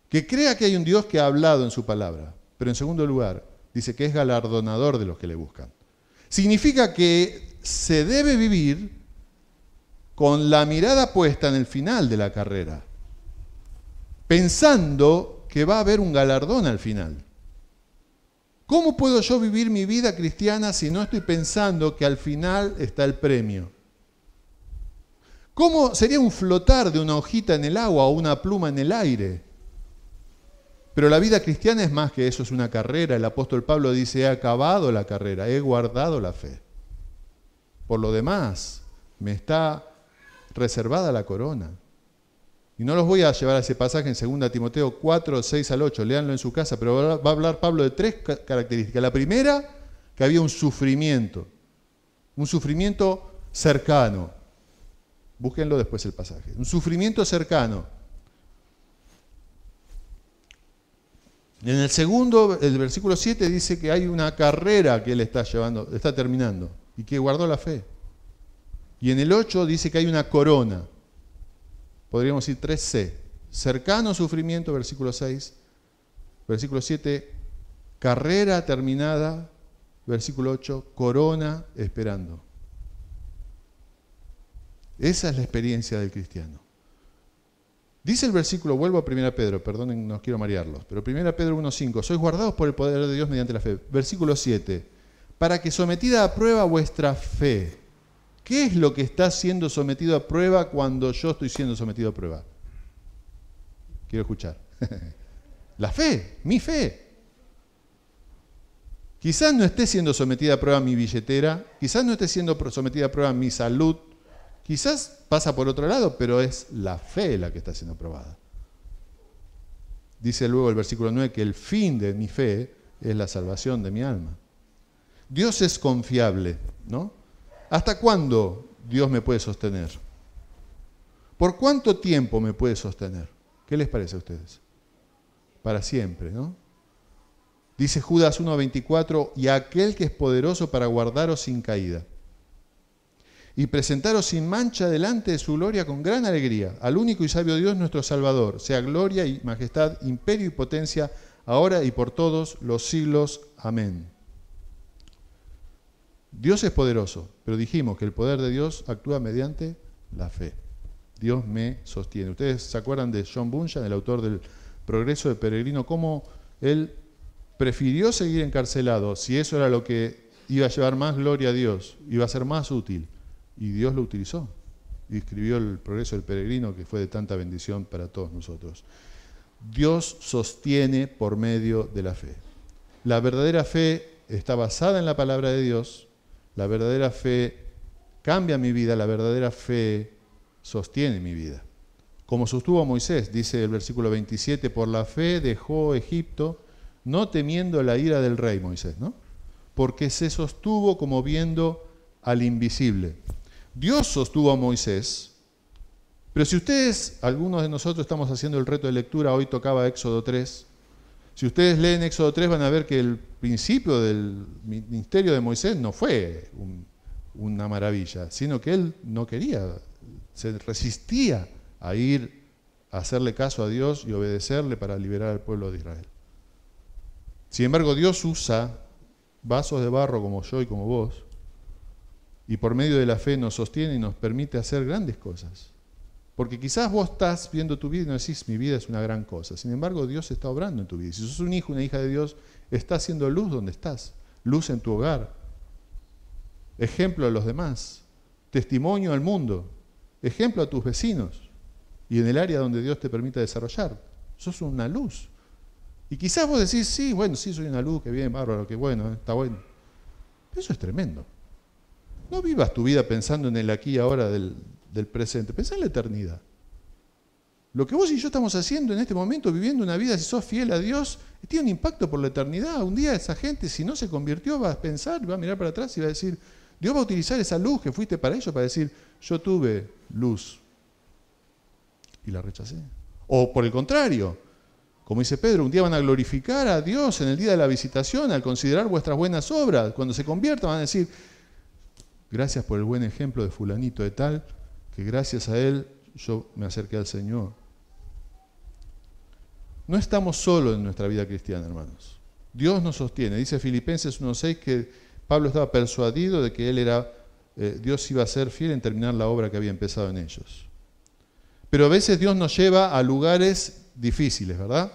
que crea que hay un Dios que ha hablado en su palabra, pero en segundo lugar, dice que es galardonador de los que le buscan. Significa que se debe vivir con la mirada puesta en el final de la carrera, pensando que va a haber un galardón al final. ¿Cómo puedo yo vivir mi vida cristiana si no estoy pensando que al final está el premio? ¿Cómo sería un flotar de una hojita en el agua o una pluma en el aire? Pero la vida cristiana es más que eso, es una carrera. El apóstol Pablo dice, he acabado la carrera, he guardado la fe. Por lo demás, me está reservada la corona. Y no los voy a llevar a ese pasaje en 2 Timoteo 4, 6 al 8, léanlo en su casa, pero va a hablar Pablo de tres características. La primera, que había un sufrimiento cercano. Búsquenlo después el pasaje. Un sufrimiento cercano. En el segundo, el versículo 7 dice que hay una carrera que él está terminando y que guardó la fe. Y en el 8 dice que hay una corona. Podríamos decir 3C. Cercano sufrimiento, versículo 6. Versículo 7, carrera terminada. Versículo 8, corona esperando. Esa es la experiencia del cristiano. Dice el versículo, vuelvo a 1 Pedro, perdonen, no quiero marearlos, pero 1 Pedro 1:5, sois guardados por el poder de Dios mediante la fe. Versículo 7, para que sometida a prueba vuestra fe. ¿Qué es lo que está siendo sometido a prueba cuando yo estoy siendo sometido a prueba? Quiero escuchar. La fe, mi fe. Quizás no esté siendo sometida a prueba mi billetera, quizás no esté siendo sometida a prueba mi salud, quizás pasa por otro lado, pero es la fe la que está siendo probada. Dice luego el versículo 9 que el fin de mi fe es la salvación de mi alma. Dios es confiable, ¿no? ¿Hasta cuándo Dios me puede sostener? ¿Por cuánto tiempo me puede sostener? ¿Qué les parece a ustedes? Para siempre, ¿no? Dice Judas 1:24, y aquel que es poderoso para guardaros sin caída y presentaros sin mancha delante de su gloria con gran alegría, al único y sabio Dios nuestro Salvador, sea gloria y majestad, imperio y potencia, ahora y por todos los siglos. Amén. Dios es poderoso, pero dijimos que el poder de Dios actúa mediante la fe. Dios me sostiene. ¿Ustedes se acuerdan de John Bunyan, el autor del Progreso del Peregrino, cómo él prefirió seguir encarcelado si eso era lo que iba a llevar más gloria a Dios, iba a ser más útil? Y Dios lo utilizó y escribió el Progreso del Peregrino, que fue de tanta bendición para todos nosotros. Dios sostiene por medio de la fe. La verdadera fe está basada en la palabra de Dios, la verdadera fe cambia mi vida, la verdadera fe sostiene mi vida. Como sostuvo Moisés, dice el versículo 27, por la fe dejó Egipto, no temiendo la ira del rey, Moisés, ¿no? Porque se sostuvo como viendo al invisible. Dios sostuvo a Moisés, pero si ustedes, algunos de nosotros estamos haciendo el reto de lectura, hoy tocaba Éxodo 3, si ustedes leen Éxodo 3 van a ver que el principio del ministerio de Moisés no fue una maravilla, sino que él no quería, se resistía a ir a hacerle caso a Dios y obedecerle para liberar al pueblo de Israel. Sin embargo, Dios usa vasos de barro como yo y como vos, y por medio de la fe nos sostiene y nos permite hacer grandes cosas. Porque quizás vos estás viendo tu vida y no decís, mi vida es una gran cosa. Sin embargo, Dios está obrando en tu vida. Si sos un hijo, una hija de Dios, estás haciendo luz donde estás, luz en tu hogar, ejemplo a los demás, testimonio al mundo, ejemplo a tus vecinos y en el área donde Dios te permita desarrollar. Sos una luz. Y quizás vos decís, sí, bueno, sí, soy una luz, que bien, bárbaro, que bueno, está bueno. Pero eso es tremendo. No vivas tu vida pensando en el aquí y ahora del presente, pensá en la eternidad. Lo que vos y yo estamos haciendo en este momento, viviendo una vida, si sos fiel a Dios, tiene un impacto por la eternidad. Un día esa gente, si no se convirtió, va a pensar, va a mirar para atrás y va a decir, Dios va a utilizar esa luz que fuiste para ellos para decir, yo tuve luz y la rechacé. O por el contrario, como dice Pedro, un día van a glorificar a Dios en el día de la visitación al considerar vuestras buenas obras. Cuando se conviertan van a decir, gracias por el buen ejemplo de fulanito de tal, que gracias a él yo me acerqué al Señor. No estamos solos en nuestra vida cristiana, hermanos. Dios nos sostiene. Dice Filipenses 1:6 que Pablo estaba persuadido de que Dios iba a ser fiel en terminar la obra que había empezado en ellos. Pero a veces Dios nos lleva a lugares difíciles, ¿verdad?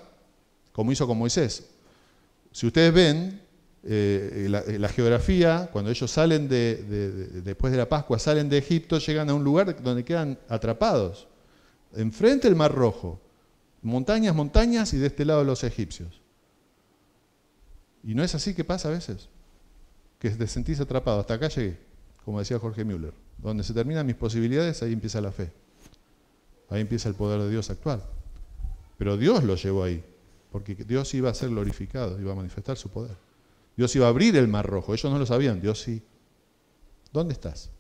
Como hizo con Moisés. Si ustedes ven la geografía, cuando ellos salen después de la Pascua, salen de Egipto, llegan a un lugar donde quedan atrapados. Enfrente el Mar Rojo, montañas, montañas, y de este lado los egipcios. ¿Y no es así que pasa a veces? Que te sentís atrapado. Hasta acá llegué, como decía Jorge Müller. Donde se terminan mis posibilidades, ahí empieza la fe. Ahí empieza el poder de Dios a actuar. Pero Dios lo llevó ahí, porque Dios iba a ser glorificado, iba a manifestar su poder. Dios iba a abrir el Mar Rojo. Ellos no lo sabían, Dios sí. ¿Dónde estás?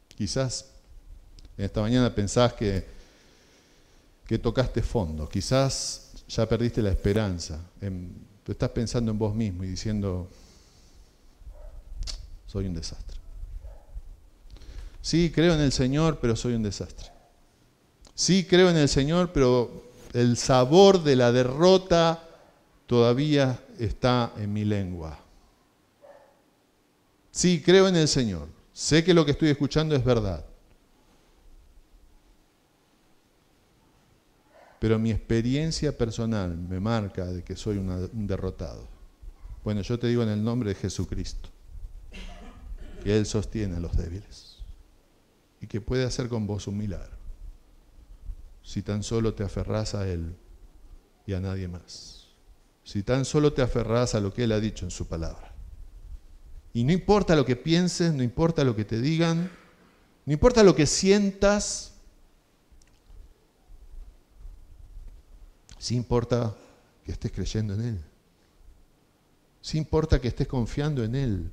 Quizás en esta mañana pensás que tocaste fondo. Quizás ya perdiste la esperanza. Tú estás pensando en vos mismo y diciendo, soy un desastre. Sí, creo en el Señor, pero soy un desastre. Sí, creo en el Señor, pero el sabor de la derrota todavía está en mi lengua. Sí, creo en el Señor. Sé que lo que estoy escuchando es verdad. pero mi experiencia personal me marca de que soy un derrotado. Bueno, yo te digo en el nombre de Jesucristo, que Él sostiene a los débiles y que puede hacer con vos un milagro, si tan solo te aferrás a Él y a nadie más. Si tan solo te aferrás a lo que Él ha dicho en su palabra. Y no importa lo que pienses, no importa lo que te digan, no importa lo que sientas, sí importa que estés creyendo en Él. Sí importa que estés confiando en Él.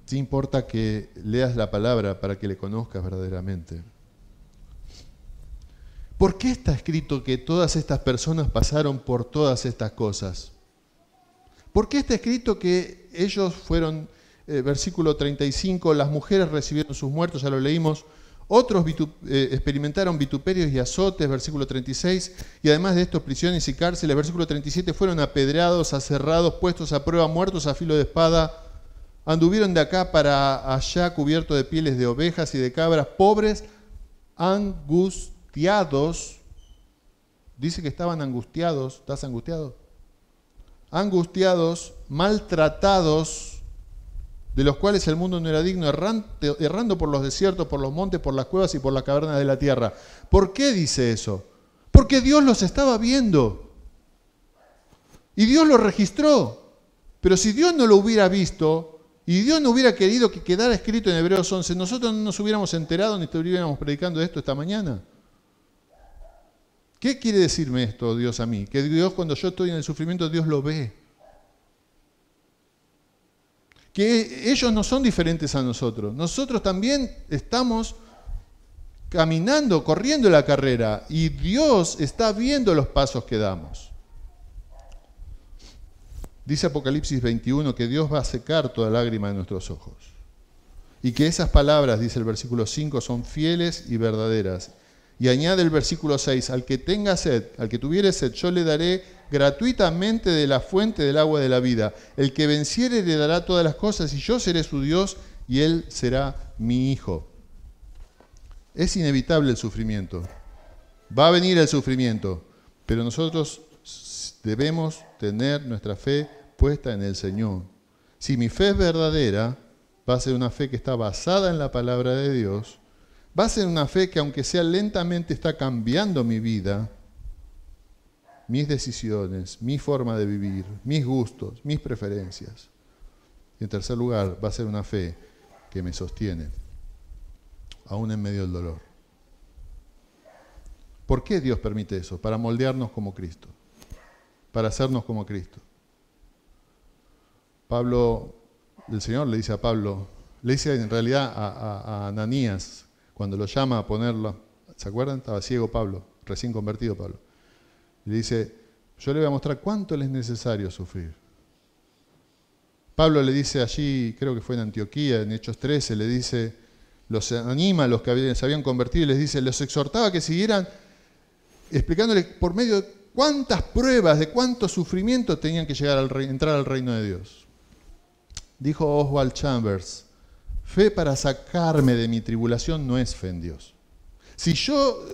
Sí importa que leas la palabra para que le conozcas verdaderamente. ¿Por qué está escrito que todas estas personas pasaron por todas estas cosas? ¿Por qué está escrito que ellos fueron, versículo 35, las mujeres recibieron sus muertos, ya lo leímos, otros experimentaron vituperios y azotes, versículo 36, y además de esto prisiones y cárceles, versículo 37, fueron apedreados, aserrados, puestos a prueba, muertos a filo de espada, anduvieron de acá para allá cubiertos de pieles de ovejas y de cabras, pobres, angustiados, dice que estaban angustiados, ¿estás angustiado? Angustiados, maltratados, de los cuales el mundo no era digno, errando por los desiertos, por los montes, por las cuevas y por las cavernas de la tierra. ¿Por qué dice eso? Porque Dios los estaba viendo. Y Dios los registró. Pero si Dios no lo hubiera visto, y Dios no hubiera querido que quedara escrito en Hebreos 11, nosotros no nos hubiéramos enterado ni estuviéramos predicando esto esta mañana. ¿Qué quiere decirme esto, Dios, a mí? Que Dios, cuando yo estoy en el sufrimiento, Dios lo ve. Que ellos no son diferentes a nosotros. Nosotros también estamos caminando, corriendo la carrera, y Dios está viendo los pasos que damos. Dice Apocalipsis 21 que Dios va a secar toda lágrima de nuestros ojos. Y que esas palabras, dice el versículo 5, son fieles y verdaderas. Y añade el versículo 6, al que tenga sed, al que tuviere sed, yo le daré gratuitamente de la fuente del agua de la vida. El que venciere le dará todas las cosas y yo seré su Dios y él será mi hijo. Es inevitable el sufrimiento. Va a venir el sufrimiento, pero nosotros debemos tener nuestra fe puesta en el Señor. Si mi fe es verdadera, va a ser una fe que está basada en la palabra de Dios. Va a ser una fe que, aunque sea lentamente, está cambiando mi vida, mis decisiones, mi forma de vivir, mis gustos, mis preferencias. Y en tercer lugar, va a ser una fe que me sostiene, aún en medio del dolor. ¿Por qué Dios permite eso? Para moldearnos como Cristo, para hacernos como Cristo. Pablo, el Señor le dice a Pablo, le dice en realidad a Ananías, cuando lo llama a ponerlo, ¿se acuerdan? Estaba ciego Pablo, recién convertido Pablo. Y le dice, yo le voy a mostrar cuánto le es necesario sufrir. Pablo le dice allí, creo que fue en Antioquía, en Hechos 13, le dice, los anima a los que se habían convertido y les dice, los exhortaba a que siguieran explicándole por medio de cuántas pruebas, de cuánto sufrimiento tenían que llegar entrar al reino de Dios. Dijo Oswald Chambers, fe para sacarme de mi tribulación no es fe en Dios. Si yo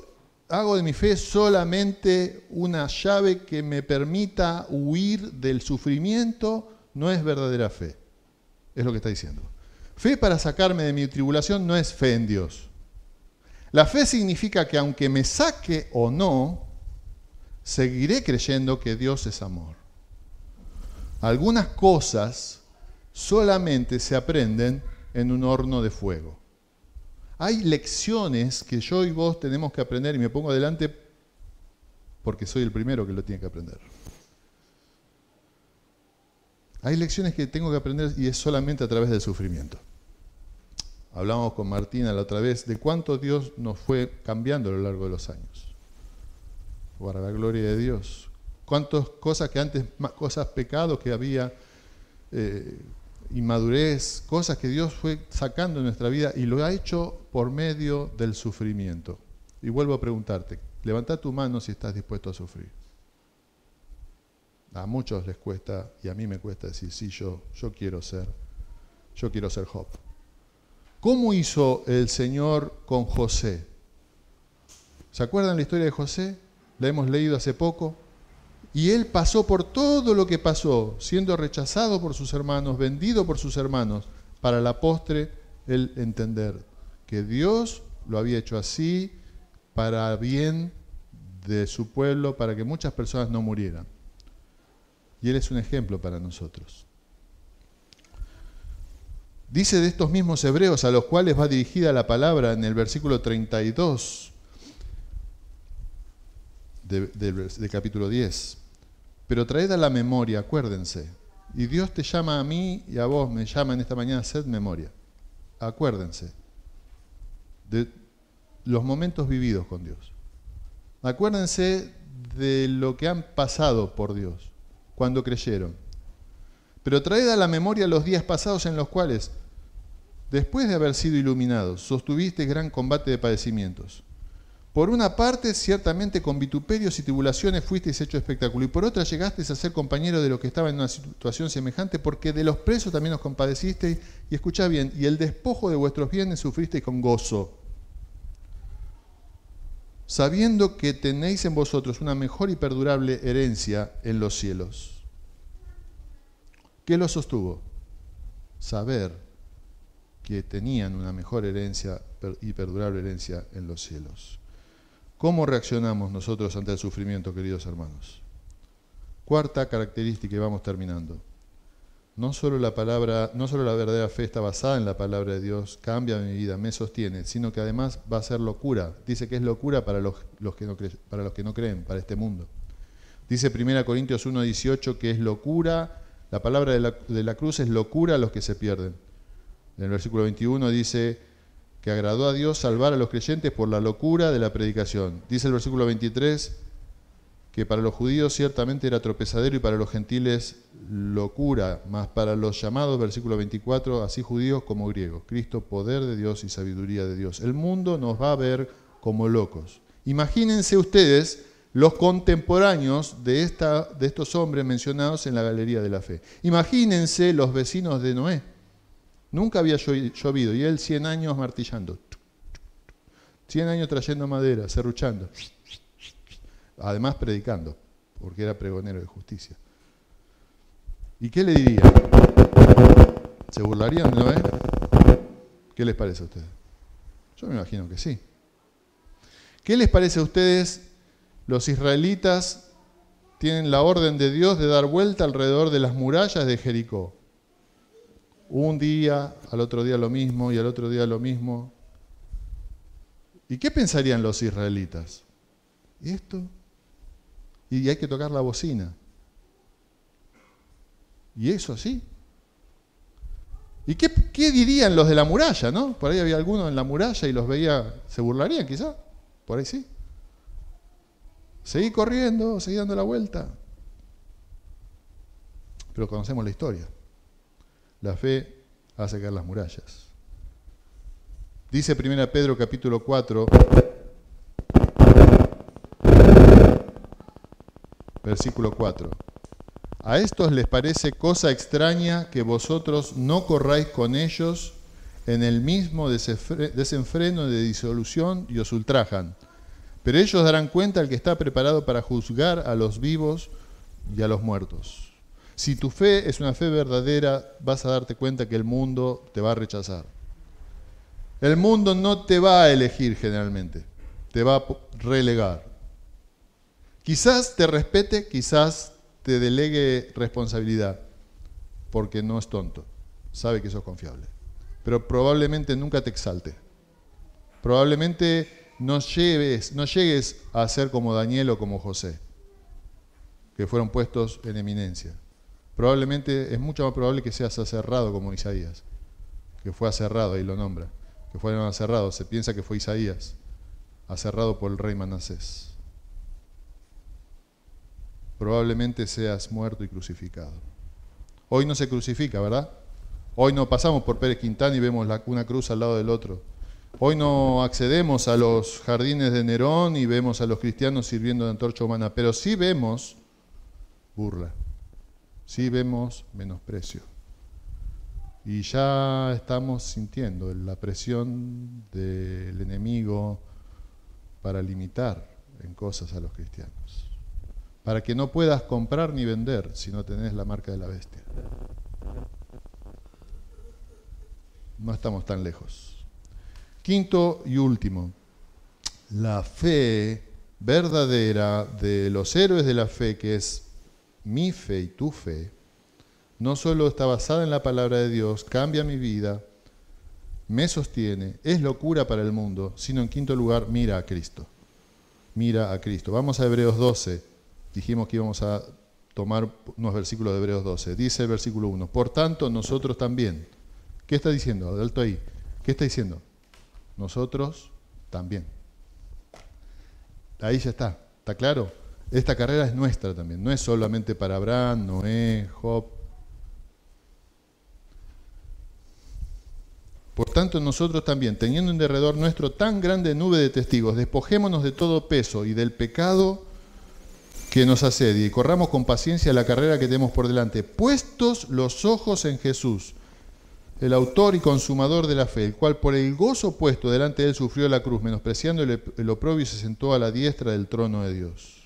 hago de mi fe solamente una llave que me permita huir del sufrimiento, no es verdadera fe. Es lo que está diciendo. Fe para sacarme de mi tribulación no es fe en Dios. La fe significa que aunque me saque o no, seguiré creyendo que Dios es amor. Algunas cosas solamente se aprenden en un horno de fuego. Hay lecciones que yo y vos tenemos que aprender, y me pongo adelante porque soy el primero que lo tiene que aprender. Hay lecciones que tengo que aprender y es solamente a través del sufrimiento. Hablamos con Martina la otra vez de cuánto Dios nos fue cambiando a lo largo de los años. Para la gloria de Dios. Cuántas cosas que antes, cosas pecados que había, inmadurez, cosas que Dios fue sacando en nuestra vida y lo ha hecho por medio del sufrimiento. Y vuelvo a preguntarte, levanta tu mano si estás dispuesto a sufrir. A muchos les cuesta, y a mí me cuesta decir, sí, yo quiero ser Job. ¿Cómo hizo el Señor con José? ¿Se acuerdan la historia de José? La hemos leído hace poco. Y él pasó por todo lo que pasó, siendo rechazado por sus hermanos, vendido por sus hermanos, para la postre él entender que Dios lo había hecho así para bien de su pueblo, para que muchas personas no murieran. Y él es un ejemplo para nosotros. Dice de estos mismos hebreos a los cuales va dirigida la palabra en el versículo 32 de capítulo 10. Pero traed a la memoria, acuérdense. Y Dios te llama a mí y a vos, me llama en esta mañana, haced memoria. Acuérdense de los momentos vividos con Dios. Acuérdense de lo que han pasado por Dios cuando creyeron. Pero traed a la memoria los días pasados en los cuales, después de haber sido iluminados, sostuvisteis gran combate de padecimientos. Por una parte, ciertamente con vituperios y tribulaciones fuisteis hecho espectáculo, y por otra llegasteis a ser compañeros de los que estaban en una situación semejante, porque de los presos también os compadecisteis, y escuchad bien, y el despojo de vuestros bienes sufristeis con gozo, sabiendo que tenéis en vosotros una mejor y perdurable herencia en los cielos. ¿Qué los sostuvo? Saber que tenían una mejor herencia y perdurable herencia en los cielos. ¿Cómo reaccionamos nosotros ante el sufrimiento, queridos hermanos? Cuarta característica, y vamos terminando. No solo la verdadera fe está basada en la palabra de Dios, cambia mi vida, me sostiene, sino que además va a ser locura. Dice que es locura para los que no creen, para este mundo. Dice 1 Corintios 1:18 que es locura, la palabra de la cruz es locura a los que se pierden. En el versículo 21 dice que agradó a Dios salvar a los creyentes por la locura de la predicación. Dice el versículo 23 que para los judíos ciertamente era tropezadero y para los gentiles locura, mas para los llamados, versículo 24, así judíos como griegos, Cristo, poder de Dios y sabiduría de Dios. El mundo nos va a ver como locos. Imagínense ustedes los contemporáneos de estos hombres mencionados en la galería de la fe. Imagínense los vecinos de Noé. Nunca había llovido y él 100 años martillando, 100 años trayendo madera, serruchando, además predicando, porque era pregonero de justicia. ¿Y qué le dirían? ¿Se burlarían de Noé? ¿Qué les parece a ustedes? Yo me imagino que sí. ¿Qué les parece a ustedes? Los israelitas tienen la orden de Dios de dar vuelta alrededor de las murallas de Jericó. Un día, al otro día lo mismo, y al otro día lo mismo. ¿Y qué pensarían los israelitas? ¿Y esto? Y hay que tocar la bocina. ¿Y eso sí? ¿Y qué dirían los de la muralla, no? Por ahí había alguno en la muralla y los veía, ¿se burlarían quizá? Por ahí sí. Seguí corriendo, seguí dando la vuelta. Pero conocemos la historia. La fe hace caer las murallas. Dice 1 Pedro capítulo 4, versículo 4. A estos les parece cosa extraña que vosotros no corráis con ellos en el mismo desenfreno de disolución y os ultrajan. Pero ellos darán cuenta al que está preparado para juzgar a los vivos y a los muertos. Si tu fe es una fe verdadera, vas a darte cuenta que el mundo te va a rechazar. El mundo no te va a elegir generalmente, te va a relegar. Quizás te respete, quizás te delegue responsabilidad, porque no es tonto, sabe que sos confiable. Pero probablemente nunca te exalte. Probablemente no llegues a ser como Daniel o como José, que fueron puestos en eminencia. Probablemente es mucho más probable que seas aserrado como Isaías, que fue aserrado, ahí lo nombra, que fueron aserrados. Se piensa que fue Isaías, aserrado por el rey Manasés. Probablemente seas muerto y crucificado. Hoy no se crucifica, ¿verdad? Hoy no pasamos por Pérez Quintana y vemos una cruz al lado del otro. Hoy no accedemos a los jardines de Nerón y vemos a los cristianos sirviendo de antorcha humana, pero sí vemos burla. Sí vemos menosprecio. Y ya estamos sintiendo la presión del enemigo para limitar en cosas a los cristianos. Para que no puedas comprar ni vender si no tenés la marca de la bestia. No estamos tan lejos. Quinto y último, la fe verdadera de los héroes de la fe, que es mi fe y tu fe, no solo está basada en la palabra de Dios, cambia mi vida, me sostiene, es locura para el mundo, sino en quinto lugar, mira a Cristo. Mira a Cristo. Vamos a Hebreos 12. Dijimos que íbamos a tomar unos versículos de Hebreos 12. Dice el versículo 1, por tanto nosotros también. ¿Qué está diciendo? Alto ahí. ¿Qué está diciendo? Nosotros también. Ahí ya está. ¿Está claro? Esta carrera es nuestra también. No es solamente para Abraham, Noé, Job. Por tanto, nosotros también, teniendo en derredor nuestro tan grande nube de testigos, despojémonos de todo peso y del pecado que nos asedia y corramos con paciencia la carrera que tenemos por delante, puestos los ojos en Jesús, el autor y consumador de la fe, el cual por el gozo puesto delante de él sufrió la cruz, menospreciando el oprobio y se sentó a la diestra del trono de Dios.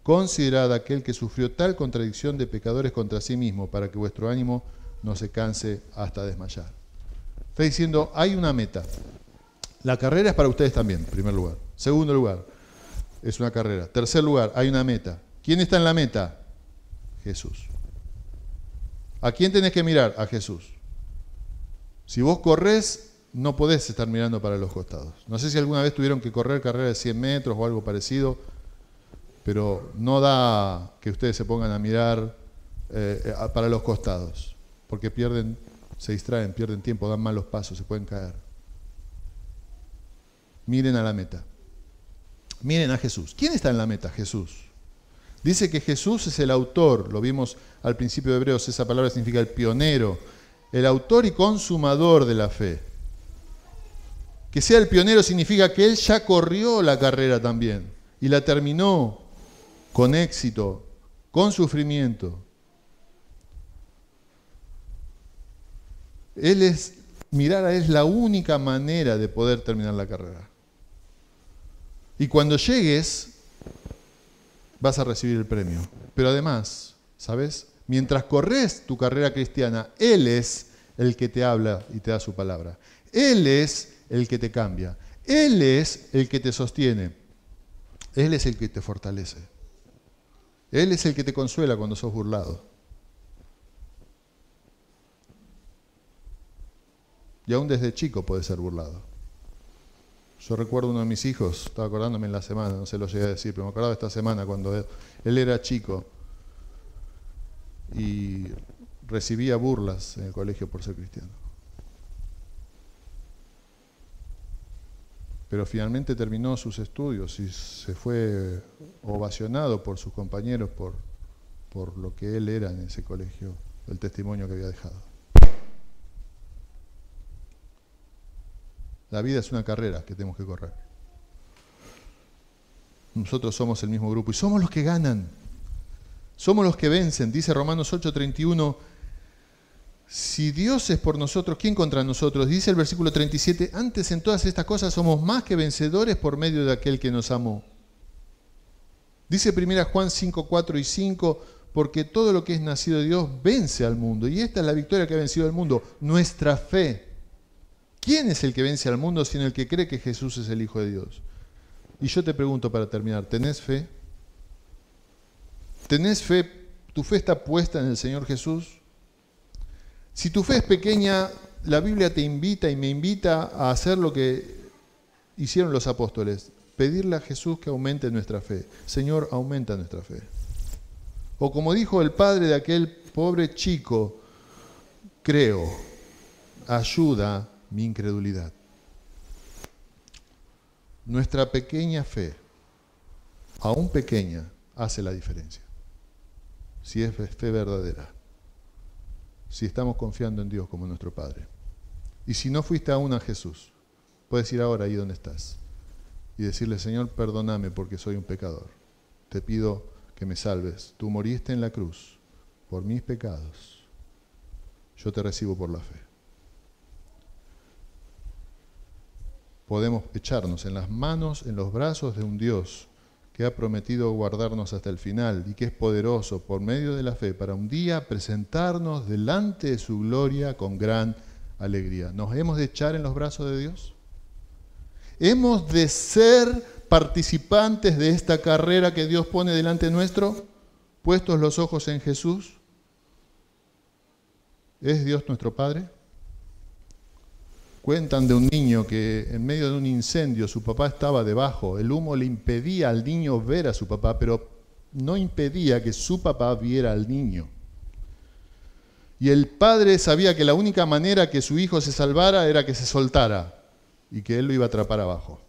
Considerad aquel que sufrió tal contradicción de pecadores contra sí mismo, para que vuestro ánimo no se canse hasta desmayar. Está diciendo, hay una meta. La carrera es para ustedes también, en primer lugar. Segundo lugar, es una carrera. Tercer lugar, hay una meta. ¿Quién está en la meta? Jesús. ¿A quién tenés que mirar? A Jesús. Si vos corres, no podés estar mirando para los costados. No sé si alguna vez tuvieron que correr carrera de 100 metros o algo parecido, pero no da que ustedes se pongan a mirar para los costados, porque se distraen, pierden tiempo, dan malos pasos, se pueden caer. Miren a la meta. Miren a Jesús. ¿Quién está en la meta? Jesús. Dice que Jesús es el autor, lo vimos al principio de Hebreos, esa palabra significa el pionero, el autor y consumador de la fe. Que sea el pionero significa que él ya corrió la carrera también y la terminó con éxito, con sufrimiento. Mirar a él es la única manera de poder terminar la carrera. Y cuando llegues, vas a recibir el premio. Pero además, ¿sabes? Mientras corres tu carrera cristiana, Él es el que te habla y te da su palabra. Él es el que te cambia. Él es el que te sostiene. Él es el que te fortalece. Él es el que te consuela cuando sos burlado. Y aún desde chico puede ser burlado. Yo recuerdo uno de mis hijos, estaba acordándome en la semana, no se lo llegué a decir, pero me acordaba esta semana cuando él era chico y recibía burlas en el colegio por ser cristiano. Pero finalmente terminó sus estudios y se fue ovacionado por sus compañeros por lo que él era en ese colegio, el testimonio que había dejado. La vida es una carrera que tenemos que correr. Nosotros somos el mismo grupo y somos los que ganan. Somos los que vencen. Dice Romanos 8:31, si Dios es por nosotros, ¿quién contra nosotros? Dice el versículo 37, antes en todas estas cosas somos más que vencedores por medio de aquel que nos amó. Dice 1 Juan 5:4 y 5, porque todo lo que es nacido de Dios vence al mundo. Y esta es la victoria que ha vencido al mundo, nuestra fe. ¿Quién es el que vence al mundo sino el que cree que Jesús es el Hijo de Dios? Y yo te pregunto para terminar, ¿tenés fe? ¿Tenés fe? ¿Tu fe está puesta en el Señor Jesús? Si tu fe es pequeña, la Biblia te invita y me invita a hacer lo que hicieron los apóstoles, pedirle a Jesús que aumente nuestra fe. Señor, aumenta nuestra fe. O como dijo el padre de aquel pobre chico, creo, ayuda mi incredulidad. Nuestra pequeña fe, aún pequeña, hace la diferencia. Si es fe verdadera, si estamos confiando en Dios como nuestro Padre. Y si no fuiste aún a Jesús, puedes ir ahora ahí donde estás y decirle, Señor, perdóname porque soy un pecador. Te pido que me salves. Tú moriste en la cruz por mis pecados. Yo te recibo por la fe. podemos echarnos en las manos, en los brazos de un Dios que ha prometido guardarnos hasta el final y que es poderoso por medio de la fe para un día presentarnos delante de su gloria con gran alegría. ¿Nos hemos de echar en los brazos de Dios? ¿Hemos de ser participantes de esta carrera que Dios pone delante nuestro, puestos los ojos en Jesús? ¿Es Dios nuestro Padre? Cuentan de un niño que en medio de un incendio su papá estaba debajo. El humo le impedía al niño ver a su papá, pero no impedía que su papá viera al niño. Y el padre sabía que la única manera que su hijo se salvara era que se soltara y que él lo iba a atrapar abajo.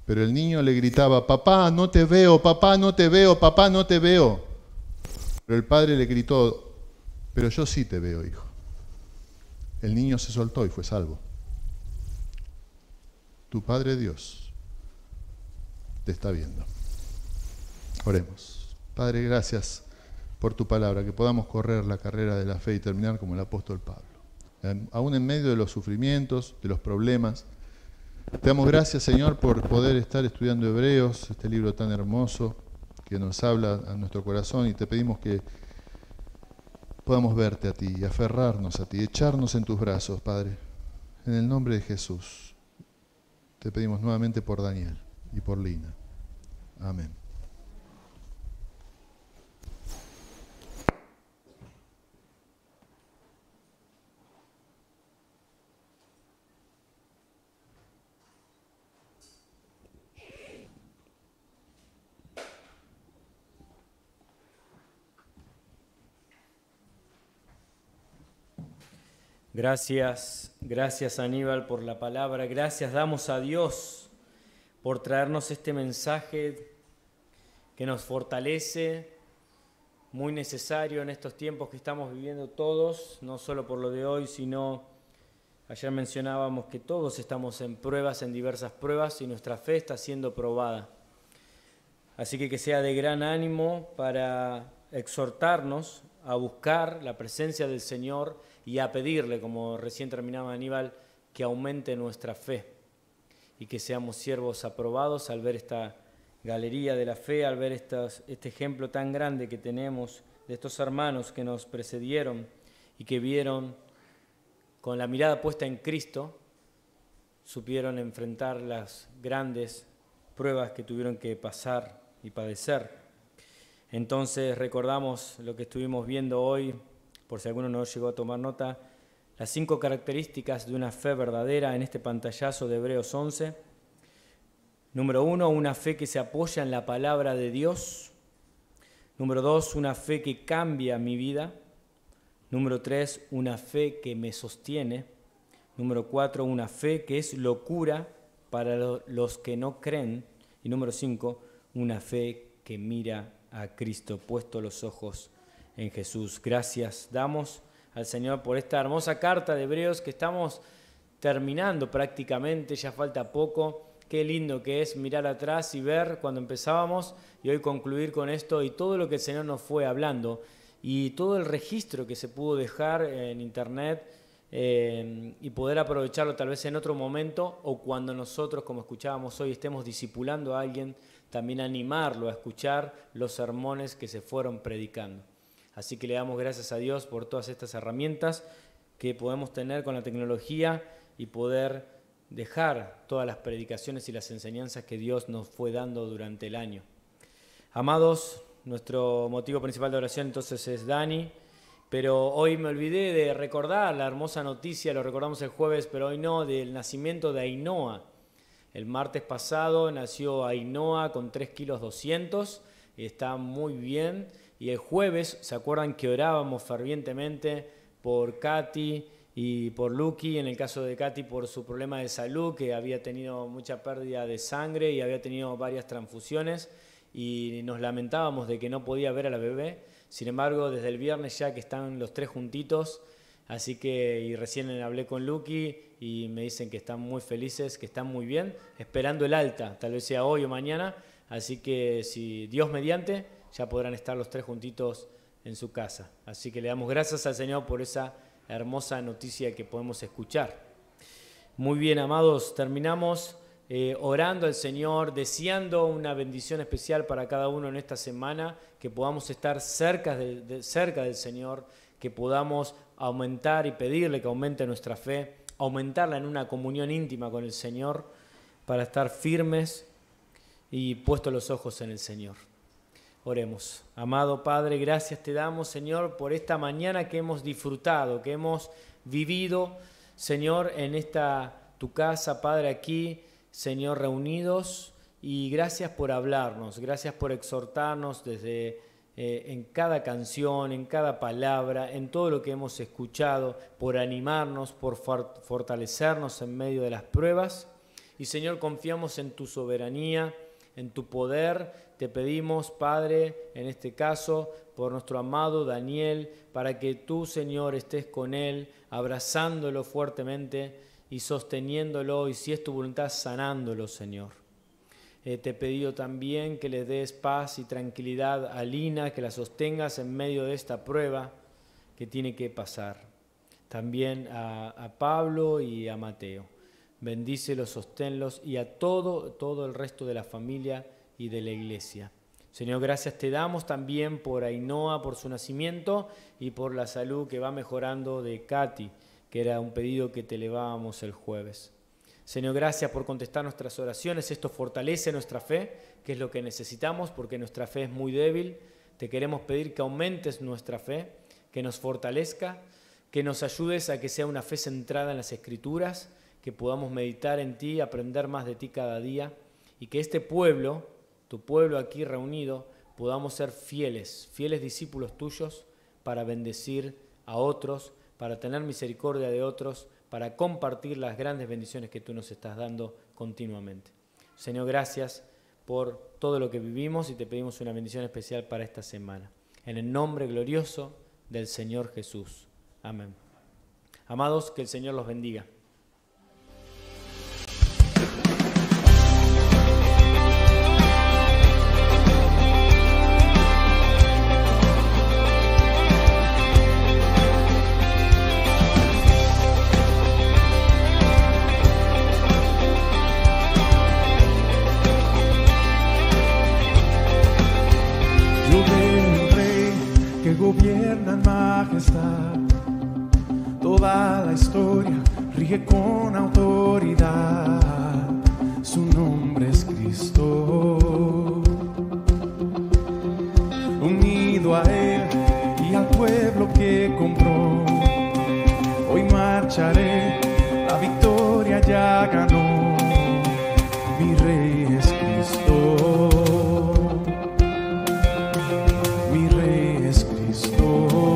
Pero el niño le gritaba: papá, no te veo, papá, no te veo, papá, no te veo. Pero el padre le gritó: pero yo sí te veo, hijo. El niño se soltó y fue salvo. Tu Padre Dios te está viendo. Oremos. Padre, gracias por tu palabra, que podamos correr la carrera de la fe y terminar como el apóstol Pablo. Aún en medio de los sufrimientos, de los problemas, te damos gracias, Señor, por poder estar estudiando Hebreos, este libro tan hermoso que nos habla a nuestro corazón, y te pedimos que podamos verte a ti y aferrarnos a ti, echarnos en tus brazos, Padre. En el nombre de Jesús, te pedimos nuevamente por Daniel y por Lina. Amén. Gracias Aníbal por la palabra, gracias damos a Dios por traernos este mensaje que nos fortalece, muy necesario en estos tiempos que estamos viviendo todos, no solo por lo de hoy, sino ayer mencionábamos que todos estamos en pruebas, en diversas pruebas, y nuestra fe está siendo probada. Así que sea de gran ánimo para exhortarnos a buscar la presencia del Señor y a pedirle, como recién terminaba Aníbal, que aumente nuestra fe y que seamos siervos aprobados al ver esta galería de la fe, al ver este ejemplo tan grande que tenemos de estos hermanos que nos precedieron y que vieron con la mirada puesta en Cristo, supieron enfrentar las grandes pruebas que tuvieron que pasar y padecer. Entonces recordamos lo que estuvimos viendo hoy, por si alguno no llegó a tomar nota, las 5 características de una fe verdadera en este pantallazo de Hebreos 11. Número 1, una fe que se apoya en la palabra de Dios. Número 2, una fe que cambia mi vida. Número 3, una fe que me sostiene. Número 4, una fe que es locura para los que no creen. Y número 5, una fe que mira a Cristo, puesto los ojos en Jesús. Gracias damos al Señor por esta hermosa carta de Hebreos que estamos terminando prácticamente, ya falta poco. Qué lindo que es mirar atrás y ver cuando empezábamos y hoy concluir con esto y todo lo que el Señor nos fue hablando y todo el registro que se pudo dejar en internet y poder aprovecharlo tal vez en otro momento o cuando nosotros, como escuchábamos hoy, estemos discipulando a alguien, también animarlo a escuchar los sermones que se fueron predicando. Así que le damos gracias a Dios por todas estas herramientas que podemos tener con la tecnología y poder dejar todas las predicaciones y las enseñanzas que Dios nos fue dando durante el año. Amados, nuestro motivo principal de oración entonces es Dani, pero hoy me olvidé de recordar la hermosa noticia, lo recordamos el jueves, pero hoy no, del nacimiento de Ainhoa. El martes pasado nació Ainhoa con 3,2 kilos, está muy bien. Y el jueves, ¿se acuerdan que orábamos fervientemente por Katy y por Lucky? En el caso de Katy por su problema de salud, que había tenido mucha pérdida de sangre y había tenido varias transfusiones y nos lamentábamos de que no podía ver a la bebé. Sin embargo, desde el viernes ya que están los 3 juntitos, así que y recién hablé con Lucky y me dicen que están muy felices, que están muy bien, esperando el alta, tal vez sea hoy o mañana, así que si Dios mediante, ya podrán estar los 3 juntitos en su casa. Así que le damos gracias al Señor por esa hermosa noticia que podemos escuchar. Muy bien, amados, terminamos orando al Señor, deseando una bendición especial para cada uno en esta semana, que podamos estar cerca del Señor, que podamos aumentar y pedirle que aumente nuestra fe, aumentarla en una comunión íntima con el Señor, para estar firmes y puestos los ojos en el Señor. Oremos. Amado Padre, gracias te damos, Señor, por esta mañana que hemos disfrutado, que hemos vivido, Señor, en esta tu casa, Padre, aquí, Señor, reunidos, y gracias por hablarnos, gracias por exhortarnos desde en cada canción, en cada palabra, en todo lo que hemos escuchado, por animarnos, por fortalecernos en medio de las pruebas. Y Señor, confiamos en tu soberanía, en tu poder. Te pedimos, Padre, en este caso, por nuestro amado Daniel, para que tú, Señor, estés con él, abrazándolo fuertemente y sosteniéndolo, y si es tu voluntad, sanándolo, Señor. Te he pedido también que le des paz y tranquilidad a Lina, que la sostengas en medio de esta prueba que tiene que pasar. También a Pablo y a Mateo. Bendícelos, sosténlos, y a todo el resto de la familia y de la iglesia. Señor, gracias te damos también por Ainhoa, por su nacimiento, y por la salud que va mejorando de Katy, que era un pedido que te elevábamos el jueves. Señor, gracias por contestar nuestras oraciones. Esto fortalece nuestra fe, que es lo que necesitamos, porque nuestra fe es muy débil. Te queremos pedir que aumentes nuestra fe, que nos fortalezca, que nos ayudes a que sea una fe centrada en las Escrituras, que podamos meditar en ti, aprender más de ti cada día, y que este pueblo, tu pueblo aquí reunido, podamos ser fieles discípulos tuyos, para bendecir a otros, para tener misericordia de otros, para compartir las grandes bendiciones que tú nos estás dando continuamente. Señor, gracias por todo lo que vivimos, y te pedimos una bendición especial para esta semana. En el nombre glorioso del Señor Jesús. Amén. Amados, que el Señor los bendiga. Gobierna en majestad, toda la historia rige con autoridad, su nombre es Cristo. Unido a Él y al pueblo que compró, hoy marcharé, la victoria ya ganó, mi Rey es Cristo. Mi Rey es Cristo.